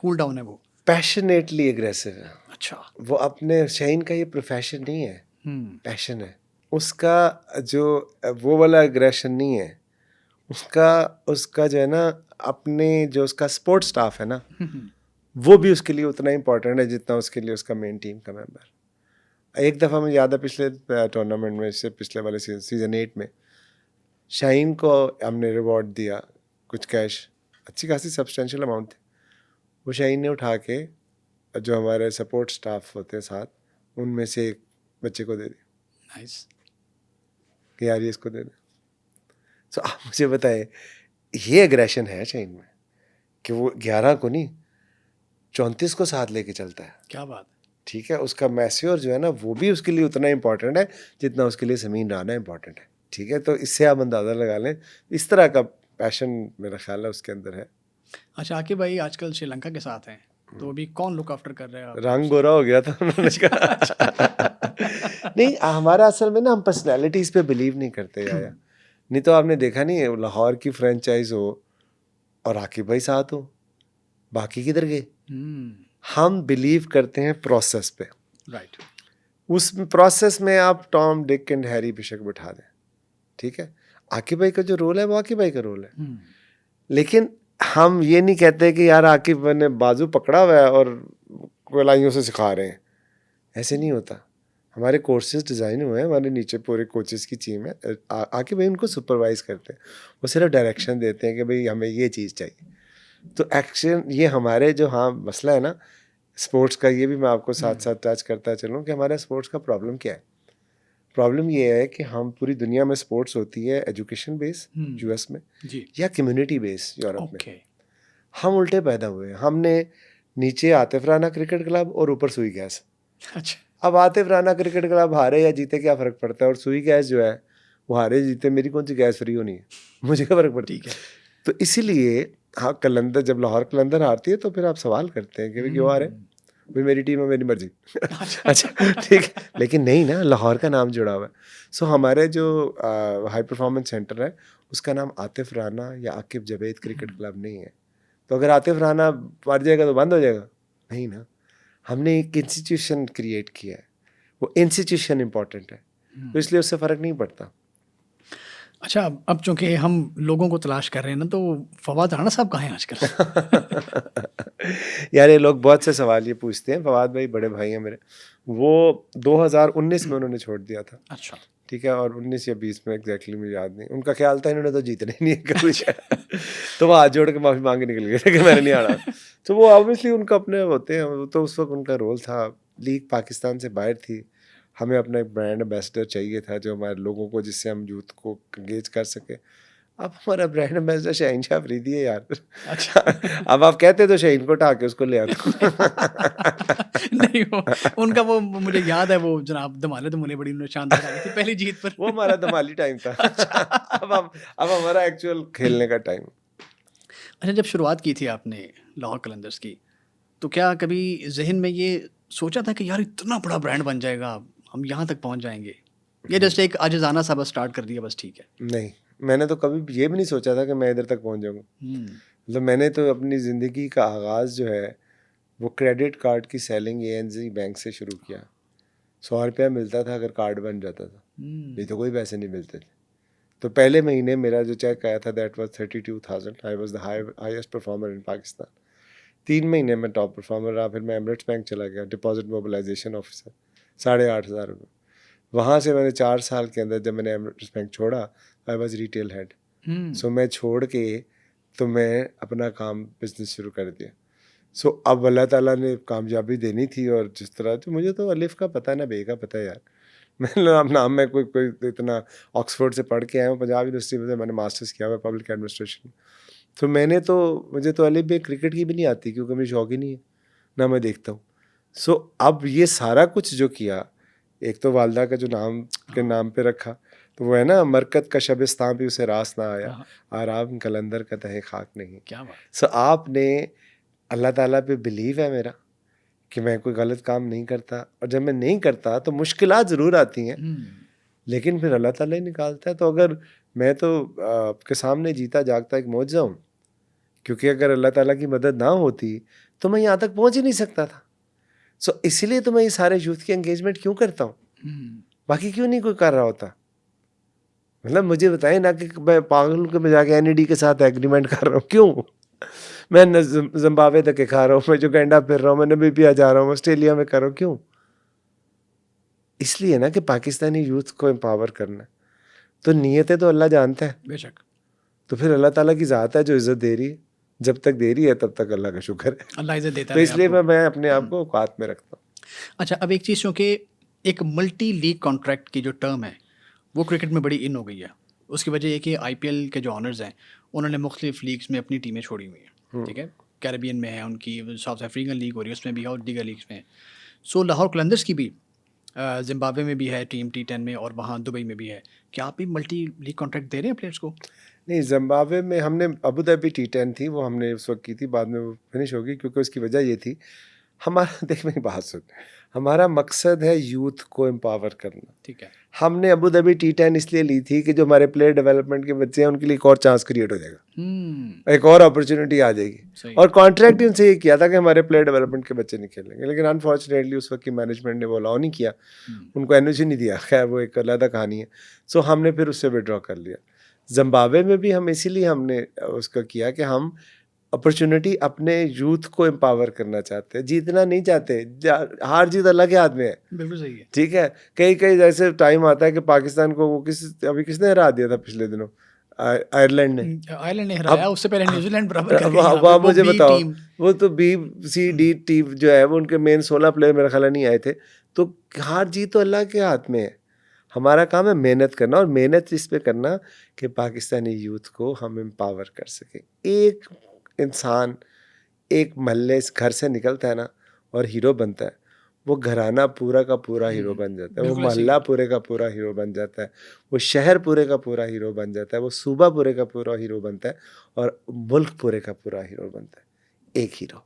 कूल डाउन है वो? पैशनेटली एग्रेसिव है। अच्छा। वो अपने, शाहीन का ये प्रोफेशन नहीं है, पैशन है उसका। जो वो वाला एग्रेशन नहीं है उसका जो है ना, अपने जो उसका सपोर्ट स्टाफ है ना वो भी उसके लिए उतना इम्पोर्टेंट है जितना उसके लिए उसका मेन टीम का मेंबर। एक दफ़ा मुझे याद है पिछले टूर्नामेंट में, इससे पिछले वाले सीज़न 8 में शाहीन को हमने रिवॉर्ड दिया, कुछ कैश, अच्छी खासी सब्सटेंशियल अमाउंट थे। वो शाहीन ने उठा के जो हमारे सपोर्ट स्टाफ होते हैं साथ, उनमें से एक बच्चे को दे दी। नाइस। कि यार ये इसको दे दे। सो आप मुझे बताएं, ये एग्रेशन है शाहीन में कि वो 11 को नहीं 34 को साथ लेके चलता है। क्या बात। ठीक है, उसका मैस्योर जो है ना वो भी उसके लिए उतना इंपॉर्टेंट है जितना उसके लिए ज़मीन राना इंपॉर्टेंट है। ठीक है, तो इससे आप अंदाज़ा लगा लें, इस तरह का पैशन मेरा ख्याल है उसके अंदर है। अच्छा आकिब भाई आजकल श्रीलंका के साथ हैं, तो अभी कौन लुक आफ्टर कर रहे हैं आप? रंग गोरा हो गया था उन्होंने कहा। नहीं, हमारा असल में ना हम पर्सनैलिटीज़ पे बिलीव नहीं करते यार। नहीं तो आपने देखा नहीं है, लाहौर की फ्रेंचाइज हो और आकिब भाई साथ हो, बाकी किधर गए? हम बिलीव करते हैं प्रोसेस पे। राइट। उस प्रोसेस में आप टॉम डिक एंड हैरी बेशक बिठा दें, ठीक है, आकिब भाई का जो रोल है वो आकिब भाई का रोल है। लेकिन हम ये नहीं कहते कि यार आकिब ने बाजू पकड़ा हुआ है और गोलाइयों से सिखा रहे हैं, ऐसे नहीं होता। हमारे कोर्सेज डिज़ाइन हुए हैं, हमारे नीचे पूरे कोचेस की टीम है, आकिब भाई उनको सुपरवाइज करते हैं, वो सिर्फ डायरेक्शन देते हैं कि भाई हमें ये चीज़ चाहिए। तो एक्शन ये हमारे जो हाँ मसला है ना स्पोर्ट्स का, ये भी मैं आपको साथ साथ टच करता चलूँ कि हमारा स्पोर्ट्स का प्रॉब्लम क्या है। प्रॉब्लम ये है कि हम पूरी दुनिया में स्पोर्ट्स होती है एजुकेशन बेस यूएस में जी। या कम्युनिटी बेस यूरोप ओके। में, हम उल्टे पैदा हुए हैं। हमने नीचे आतिफ राना क्रिकेट क्लब और ऊपर सुई गैस। अच्छा। अब आतिफ राना क्रिकेट क्लब हारे या जीते क्या फ़र्क पड़ता है, और सुई गैस जो है वो हारे जीते मेरी कौन सी गैस फ्री होनी है, मुझे क्या फ़र्क पड़ता है। ठीक है। तो इसीलिए हाँ कलंदर, जब लाहौर कलंदर हारती है तो फिर आप सवाल करते हैं कि भाई क्यों हारे, भाई मेरी टीम है मेरी मर्जी। अच्छा ठीक है, लेकिन नहीं ना, लाहौर का नाम जुड़ा हुआ है। सो हमारे जो हाई परफॉर्मेंस सेंटर है उसका नाम आतिफ राना या आकिब जवेद क्रिकेट क्लब नहीं है। तो अगर आतिफ राना मर जाएगा तो बंद हो जाएगा? नहीं ना, हमने एक इंस्टीट्यूशन क्रिएट किया है, वो इंस्टीट्यूशन इंपॉर्टेंट है, तो इसलिए उससे फ़र्क नहीं पड़ता। अच्छा अब चूंकि हम लोगों को तलाश कर रहे हैं ना, तो फवाद राणा साहब कहाँ हैं आजकल? यार ये लोग बहुत से सवाल ये पूछते हैं, फवाद भाई बड़े भाई हैं मेरे, वो 2019 में उन्होंने छोड़ दिया था। अच्छा। ठीक है, और 19 या 20 में एग्जैक्टली मुझे याद नहीं, उनका ख्याल था इन्होंने तो जीतने ही नहीं है कभी। तो वो हाथ जोड़ के माफ़ी मांग के निकल गए थे कि मैंने नहीं आना। तो वो ऑब्वियसली उनका अपने होते हैं, वो तो उस वक्त उनका रोल था, लीग पाकिस्तान से बाहर थी, हमें अपना एक ब्रांड एम्बेसडर चाहिए था जो हमारे लोगों को, जिससे हम यूथ को एंगेज कर सके। अब हमारा ब्रांड एम्बेसडर शाहीन शाह अफरीदी है यार। अच्छा। अब आप कहते तो शाहीन को उठा के उसको ले आता। नहीं वो उनका वो मुझे याद है, वो जनाब धमाले धमूले बड़ी उन्होंने शानदार आई थी पहली जीत पर। वो हमारा धमाली टाइम था। अब हमारा एक्चुअल खेलने का टाइम। अच्छा जब शुरुआत की थी आपने लाहौर कलंदर्स की, तो क्या कभी जहन में ये सोचा था कि यार इतना बड़ा ब्रांड बन जाएगा, हम यहाँ तक पहुँच जाएंगे, या जस्ट एक आजिज़ाना सा बस स्टार्ट कर दिया बस ठीक है? नहीं, मैंने तो कभी ये भी नहीं सोचा था कि मैं इधर तक पहुँच जाऊँगा। मतलब मैंने तो अपनी ज़िंदगी का आगाज़ जो है वो क्रेडिट कार्ड की सेलिंग ANZ बैंक से शुरू किया। 100 रुपया मिलता था अगर कार्ड बन जाता था, नहीं तो कोई पैसे नहीं मिलते थे। तो पहले महीने मेरा जो चेक आया था that was 32,000। I was the highest performer in Pakistan. 3 महीने में टॉप परफॉर्मर रहा। फिर मैं एमरेट्स बैंक चला गया, डिपॉजिट मोबिलाइजेशन ऑफिसर, 8,500 रुपये। वहाँ से मैंने 4 साल के अंदर जब मैंने एमरेट्स बैंक छोड़ा, आई वाज रिटेल हेड। सो मैं छोड़ के तो मैं अपना काम बिजनेस शुरू कर दिया। सो अब अल्लाह ताला ने कामयाबी देनी थी, और जिस तरह, तो मुझे तो अलिफ का पता ना बे का पता है यार। मैं नाम में कोई इतना ऑक्सफोर्ड से पढ़ के आया हूँ, पंजाब यूनिवर्सिटी में मैंने मास्टर्स किया हुआ है पब्लिक एडमिनिस्ट्रेशन। तो मुझे तो अलिफ बे क्रिकेट की भी नहीं आती, क्योंकि मेरी शौक ही नहीं है, ना मैं देखता हूँ। सो अब ये सारा कुछ जो किया, एक तो वालदा का जो नाम के नाम पे रखा, तो वो है ना, मरकत का शबिस्तान भी उसे रास ना आया, आराम कलंदर का तहे खाक नहीं। क्या बात। सो आपने, अल्लाह ताला पे बिलीव है मेरा कि मैं कोई गलत काम नहीं करता, और जब मैं नहीं करता तो मुश्किलात ज़रूर आती हैं, लेकिन फिर अल्लाह ताला ही निकालता है। तो अगर मैं तो आपके सामने जीता जागता एक मौजज़ा हूँ, क्योंकि अगर अल्लाह ताला की मदद ना होती तो मैं यहाँ तक पहुँच ही नहीं सकता था। सो इसीलिए तो मैं ये सारे यूथ की एंगेजमेंट क्यों करता हूँ, बाकी क्यों नहीं कोई कर रहा होता। मतलब मुझे बताएं ना कि मैं पागल के मैं जाके NED के साथ एग्रीमेंट कर रहा हूँ, क्यों? मैं जिम्बाब्वे तक के खा रहा हूँ, मैं युगांडा फिर रहा हूँ, मैं नामीबिया जा रहा हूँ, ऑस्ट्रेलिया में कर रहा हूँ, क्यों? इसलिए ना कि पाकिस्तानी यूथ को एम्पावर करना। तो नीयतें तो अल्लाह जानता है, बेशक। तो फिर अल्लाह ताला की ज़ात है जो इज़्ज़त दे रही है, जब तक दे रही है तब तक अल्लाह का शुक्र है। अल्लाह इज़्ज़त देता तो रहे इसलिए आपको। मैं अपने आप को औकात में रखता हूँ। अच्छा अब एक चीज़, क्योंकि एक मल्टी लीग कॉन्ट्रैक्ट की जो टर्म है वो क्रिकेट में बड़ी इन हो गई है, उसकी वजह ये कि आईपीएल के जो ऑनर्स हैं उन्होंने मुख्तलिफ लीग्स में अपनी टीमें छोड़ी हुई हैं, ठीक है। कैरेबियन में है उनकी, साउथ अफ्रीकन लीग हो रही है उसमें भी है, और दीगर लीग्स में है। सो लाहौर कलंदर्स की भी जिम्बाब्वे में भी है टीम T10 में, और वहाँ दुबई में भी है। क्या आप भी मल्टी लीग कॉन्ट्रैक्ट दे रहे हैं प्लेयर्स को? नहीं, जिम्बाब्वे में हमने अबू धाबी T10 थी, वो हमने उस वक्त की थी, बाद में वो फिनिश होगी, क्योंकि उसकी वजह ये थी हमारा देख मेरी बात सुन, हमारा मकसद है यूथ को एम्पावर करना। ठीक है। हमने अबू धाबी T10 इसलिए ली थी कि जो हमारे प्लेयर डेवलपमेंट के बच्चे हैं उनके लिए एक और चांस क्रिएट हो जाएगा, एक और अपॉर्चुनिटी आ जाएगी। और कॉन्ट्रैक्ट उनसे ये किया था कि हमारे प्लेयर डेवलपमेंट के बच्चे नहीं खेलेंगे, लेकिन अनफॉर्चुनेटली उस वक्त की मैनेजमेंट ने वो अलाउ नहीं किया, उनको एनओसी नहीं दिया। खैर वो एक अलग कहानी है। सो हमने फिर उससे विड्रॉ कर लिया। जिम्बाब्वे में भी हम इसीलिए हमने उसका किया कि हम अपॉर्चुनिटी अपने यूथ को एम्पावर करना चाहते हैं, जीतना नहीं चाहते। हार जीत अल्लाह के हाथ में है। बिल्कुल सही है। ठीक है, कई कई जैसे टाइम आता है कि पाकिस्तान को वो अभी किसने हरा दिया था पिछले दिनों? आयरलैंड ने हराया, उससे पहले न्यूजीलैंड बराबर कर गई। वहाँ मुझे बताओ, वो तो B-C-D टीम जो है वो उनके मेन 16 प्लेयर मेरा ख्याल नहीं आए थे। तो हार जीत तो अल्लाह के हाथ में है। हमारा काम है मेहनत करना, और मेहनत इस पे करना कि पाकिस्तानी यूथ को हम एम्पावर कर सकें। एक इंसान एक महल्ले इस घर से निकलता है ना और हीरो बनता है, वो घराना पूरा का पूरा हीरो बन जाता है, वो मोहल्ला पूरे का पूरा हीरो बन जाता है, वो शहर पूरे का पूरा हीरो बन जाता है, वो सूबा पूरे का पूरा हीरो बनता है, और मुल्क पूरे का पूरा हीरो बनता है। एक हीरो।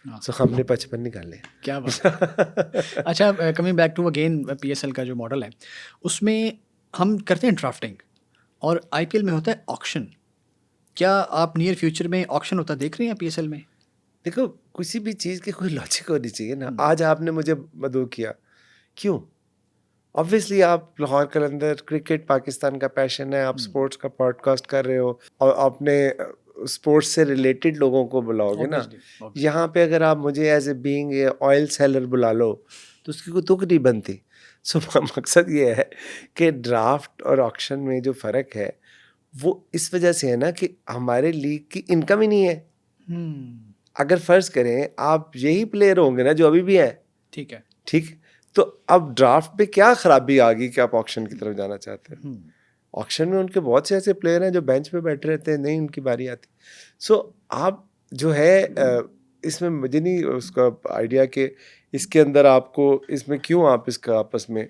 सो हमने 55 निकाले। क्या बात। अच्छा, coming back to again PSL का जो मॉडल है उसमें हम करते हैं ड्राफ्टिंग, और IPL में होता है ऑक्शन। क्या आप नियर फ्यूचर में ऑक्शन होता देख रहे हैं PSL में? देखो, किसी भी चीज़ की कोई लॉजिक होनी चाहिए ना। आज आपने मुझे मदऊ किया, क्यों? ऑब्वियसली आप लाहौर कलंदर, क्रिकेट पाकिस्तान का पैशन है, आप स्पोर्ट्स का पॉडकास्ट कर रहे हो, और आपने स्पोर्ट्स से रिलेटेड लोगों को बुलाओगे ना। यहाँ पे अगर आप मुझे as a being a oil seller बुला लो तो उसकी कोई तुक नहीं बनती। सो मकसद ये है कि ड्राफ्ट और ऑक्शन में जो फ़र्क है वो इस वजह से है ना कि हमारे लीग की इनकम ही नहीं है। अगर फ़र्ज़ करें आप यही प्लेयर होंगे ना जो अभी भी हैं, ठीक है, ठीक, तो अब ड्राफ्ट पे क्या ख़राबी आ गई कि आप ऑक्शन की तरफ जाना चाहते हैं? ऑक्शन में उनके बहुत से ऐसे प्लेयर हैं जो बेंच पे बैठे रहते हैं, नहीं उनकी बारी आती। सो आप जो है इसमें मुझे नहीं उसका आइडिया कि इसके अंदर आपको इसमें क्यों आप इसका आपस में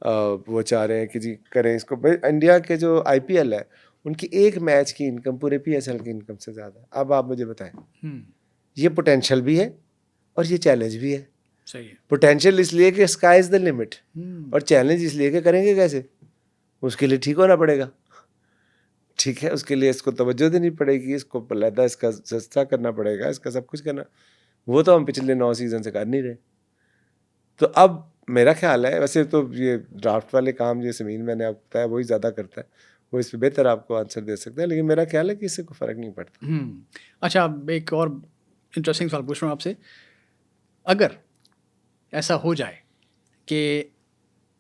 वो चाह रहे हैं कि जी करें इसको। भाई इंडिया के जो IPL है उनकी एक मैच की इनकम पूरे PSL की इनकम से ज़्यादा है। अब आप मुझे बताएं, ये पोटेंशियल भी है और ये चैलेंज भी है। सही है। पोटेंशियल इसलिए कि स्काई इज़ द लिमिट, और चैलेंज इसलिए कि करेंगे कैसे, उसके लिए ठीक होना पड़ेगा। ठीक है, उसके लिए इसको तवज्जो देनी पड़ेगी, इसको पलैदा इसका सस्ता करना पड़ेगा, इसका सब कुछ करना। वो तो हम पिछले 9 सीज़न से कर नहीं रहे। तो अब मेरा ख्याल है, वैसे तो ये ड्राफ्ट वाले काम जो समीन मैंने आपको बताया वही ज़्यादा करता है, वो इस पर बेहतर आपको आंसर दे सकता है, लेकिन मेरा ख्याल है कि इससे कोई फ़र्क नहीं पड़ता। अच्छा, एक और इंटरेस्टिंग सवाल पूछ रहा हूँ आपसे। अगर ऐसा हो जाए कि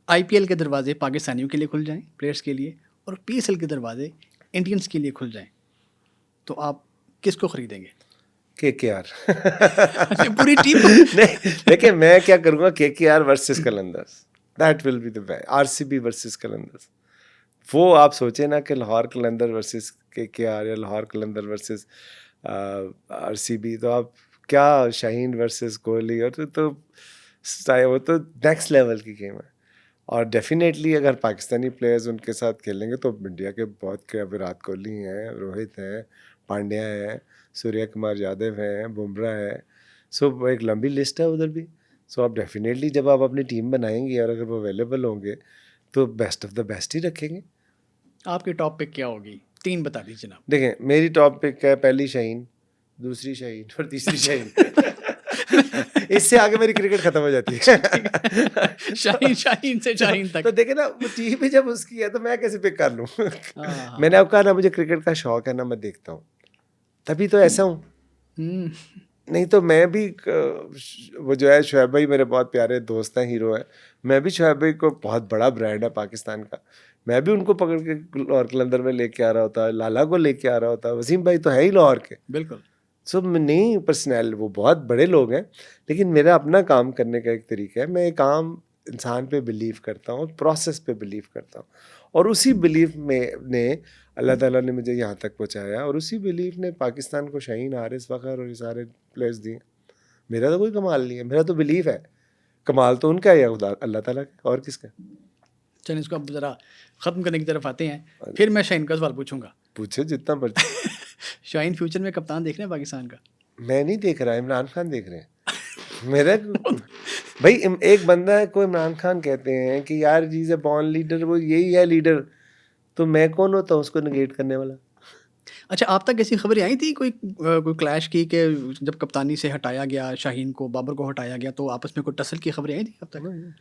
IPL के दरवाजे पाकिस्तानियों के लिए खुल जाएं, प्लेयर्स के लिए, और PSL के दरवाजे इंडियंस के लिए खुल जाएं, तो आप किसको खरीदेंगे? KKR। पूरी टीम? नहीं, देखिए मैं क्या करूँगा, KKR versus Qalandars, that will be the best. RCB versus Qalandars, वो आप सोचे ना कि लाहौर कलंदर वर्सेस KKR या लाहौर कलंदर वर्सेस RCB, तो आप क्या, शाहीन वर्सेस कोहली, और तो वो तो नेक्स्ट लेवल की गेम है। और डेफिनेटली अगर पाकिस्तानी प्लेयर्स उनके साथ खेलेंगे तो इंडिया के बहुत के, विराट कोहली हैं, रोहित हैं, पांड्या हैं, सूर्य कुमार यादव हैं, बुमराह है। सो एक लंबी लिस्ट है उधर भी। सो आप डेफिनेटली जब आप अपनी टीम बनाएंगे और अगर वो अवेलेबल होंगे तो बेस्ट ऑफ द बेस्ट ही रखेंगे। आपकी टॉप पिक क्या होगी? 3 बता दीजिए जनाब। देखें, मेरी टॉप पिक है, पहली शाहीन, दूसरी शाहीन और तीसरी शाहीन। इससे आगे मेरी क्रिकेट खत्म हो जाती है। शाहीन से शाहीन तक। तो देखे ना, वो टीम भी जब उसकी है तो मैं कैसे पिक कर लूँ। मैंने आपको कहा ना मुझे क्रिकेट का शौक है ना, मैं देखता हूँ, तभी तो ऐसा हूँ। नहीं तो मैं भी वो जो है शुएब भाई मेरे बहुत प्यारे दोस्त हैं, हीरो हैं। मैं भी शुएब भाई को, बहुत बड़ा ब्रांड है पाकिस्तान का, मैं भी उनको पकड़ के लाहौर कलंदर में लेके आ रहा होता, लाला को लेके आ रहा होता। वसीम भाई तो है ही लाहौर के। बिल्कुल। सो नहीं, पर्सनल वो बहुत बड़े लोग हैं, लेकिन मेरा अपना काम करने का एक तरीका है। मैं एक आम इंसान पे बिलीव करता हूँ, प्रोसेस पे बिलीव करता हूँ, और उसी बिलीफ में ने अल्लाह ताला ने मुझे यहाँ तक पहुँचाया, और उसी बिलीफ ने पाकिस्तान को शाहीन, हारिस, फ़खर और ये सारे प्लेयर्स दिए। मेरा तो कोई कमाल नहीं है, मेरा तो बिलीफ है। कमाल तो उनका है, खुदा अल्लाह ताला का, और किसका। चलिए इसको अब ज़रा ख़त्म करने की तरफ आते हैं। फिर मैं शाहीन का सवाल पूछूंगा। पूछे जितना मर्जी। शाहीन फ्यूचर में कप्तान देख रहे हैं पाकिस्तान का? मैं नहीं देख रहा, इमरान खान देख रहे हैं। मेरा भाई एक बंदा है को इमरान खान कहते हैं कि यार जी इज ए बॉर्न लीडर, वो यही है लीडर, तो मैं कौन होता हूँ उसको नेगेट करने वाला। अच्छा, आप तक ऐसी खबरें आई थी कोई क्लैश की कि जब कप्तानी से हटाया गया शाहीन को, बाबर को हटाया गया, तो आपस में कोई टसल की खबरें आई थी अब तक?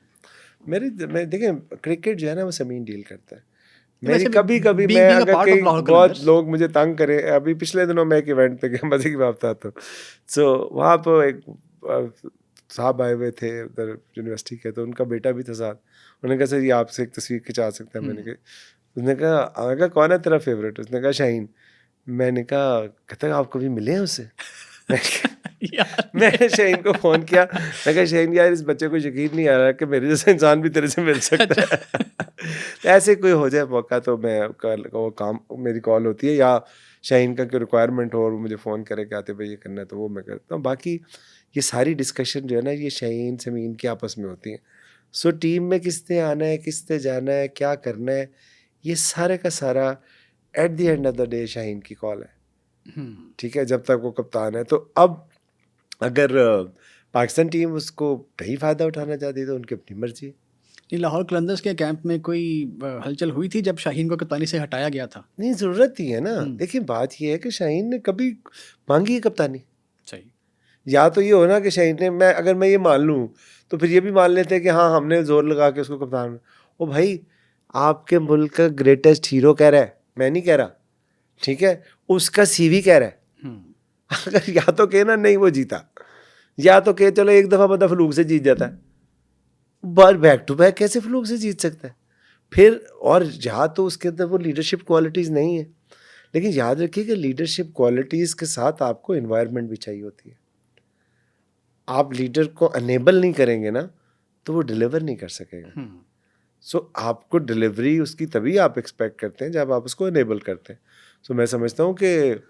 मैं देखें, क्रिकेट जो है ना वो ज़मीन डील करता है। मेरी वैसे कभी कभी being- मैं being a अगर part of कहीं Lahore बहुत Qalandars। लोग मुझे तंग करें, अभी पिछले दिनों मैं एक इवेंट पे गया, मज़े की बात बताता हूँ। सो वहाँ पर एक साहब आए हुए थे उधर यूनिवर्सिटी के, तो उनका बेटा भी था साथ। उन्होंने कहा सर ये आपसे एक तस्वीर खिंचा सकता है। मैंने कहा, उसने कहा कौन है तेरा फेवरेट? उसने कहा शाहीन। मैंने कहा, कहता आप कभी मिले हैं उससे? मैंने शाहीन को फ़ोन किया, मैं कहा शाहीन यार इस बच्चे को यकीन नहीं आ रहा कि मेरे जैसा इंसान भी तेरे से मिल सकता है। तो ऐसे कोई हो जाए मौका तो मैं वो काम, मेरी कॉल होती है, या शाहीन का कोई रिक्वायरमेंट हो और वो मुझे फ़ोन करे कि आते भाई ये करना है, तो वो मैं करता हूँ। बाकी ये सारी डिस्कशन जो है ना, ये शाहीन समीन की आपस में होती हैं। सो टीम में किसने आना है, किसने जाना है, क्या करना है, ये सारे का सारा at the end of the day Shaheen की कॉल है। ठीक है, जब तक वो कप्तान है। तो अब अगर पाकिस्तान टीम उसको नहीं फ़ायदा उठाना चाहती तो उनकी अपनी मर्जी है। नहीं, लाहौर कलंदर्स के कैंप में कोई हलचल हुई थी जब शाहीन को कप्तानी से हटाया गया था? नहीं, ज़रूरत ही है ना। देखिए बात ये है कि शाहीन ने कभी मांगी है कप्तानी? सही। या तो ये हो ना कि शाहीन ने, अगर मैं ये मान लूँ तो फिर ये भी मान लेते हैं कि हाँ हमने जोर लगा के उसको कप्तान। ओ भाई, आपके मुल्क का ग्रेटेस्ट हीरो कह रहा है, मैं नहीं कह रहा, ठीक है, उसका सीवी कह रहा है। अगर या तो कहे ना नहीं वो जीता, या तो कहे चलो एक दफ़ा बंदा फ्लूक से जीत जाता है, बार बैक टू बैक कैसे फ्लूक से जीत सकता है फिर? और यहाँ तो उसके अंदर वो लीडरशिप क्वालिटीज़ नहीं है। लेकिन याद रखिए कि लीडरशिप क्वालिटीज़ के साथ आपको एनवायरनमेंट भी चाहिए होती है। आप लीडर को अनेबल नहीं करेंगे ना तो वो डिलीवर नहीं कर सकेगा। सो आपको डिलीवरी उसकी तभी आप एक्सपेक्ट करते हैं जब आप उसको अनेबल करते हैं। सो मैं समझता हूँ कि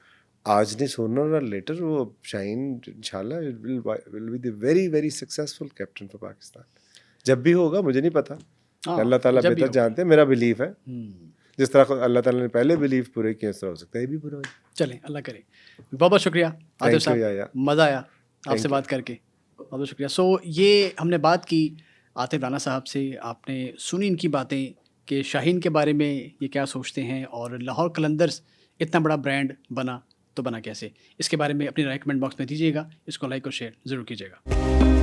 आज नहीं सोनर और लेटर वो शाहीन इंशाल्लाह will be the very very successful captain for Pakistan. जब भी होगा मुझे नहीं पता, अल्लाह ताला बेहतर जानते हैं। मेरा बिलीव है जिस तरह अल्लाह ताला ने पहले बिलीव पूरे किए उस तरह हो सकता है ये भी पूरा हो जाए। चलें, अल्लाह करे। बहुत बहुत शुक्रिया आतिफ साहब, मज़ा आया आपसे बात करके, बहुत बहुत शुक्रिया। सो ये हमने बात की आतिफ राना साहब से, आपने सुनी इनकी बातें कि शाहीन के बारे में ये क्या सोचते हैं, और लाहौर कलंदर्स इतना बड़ा ब्रांड बना तो बना कैसे। इसके बारे में अपनी राय कमेंट बॉक्स में दीजिएगा, इसको लाइक और शेयर ज़रूर कीजिएगा।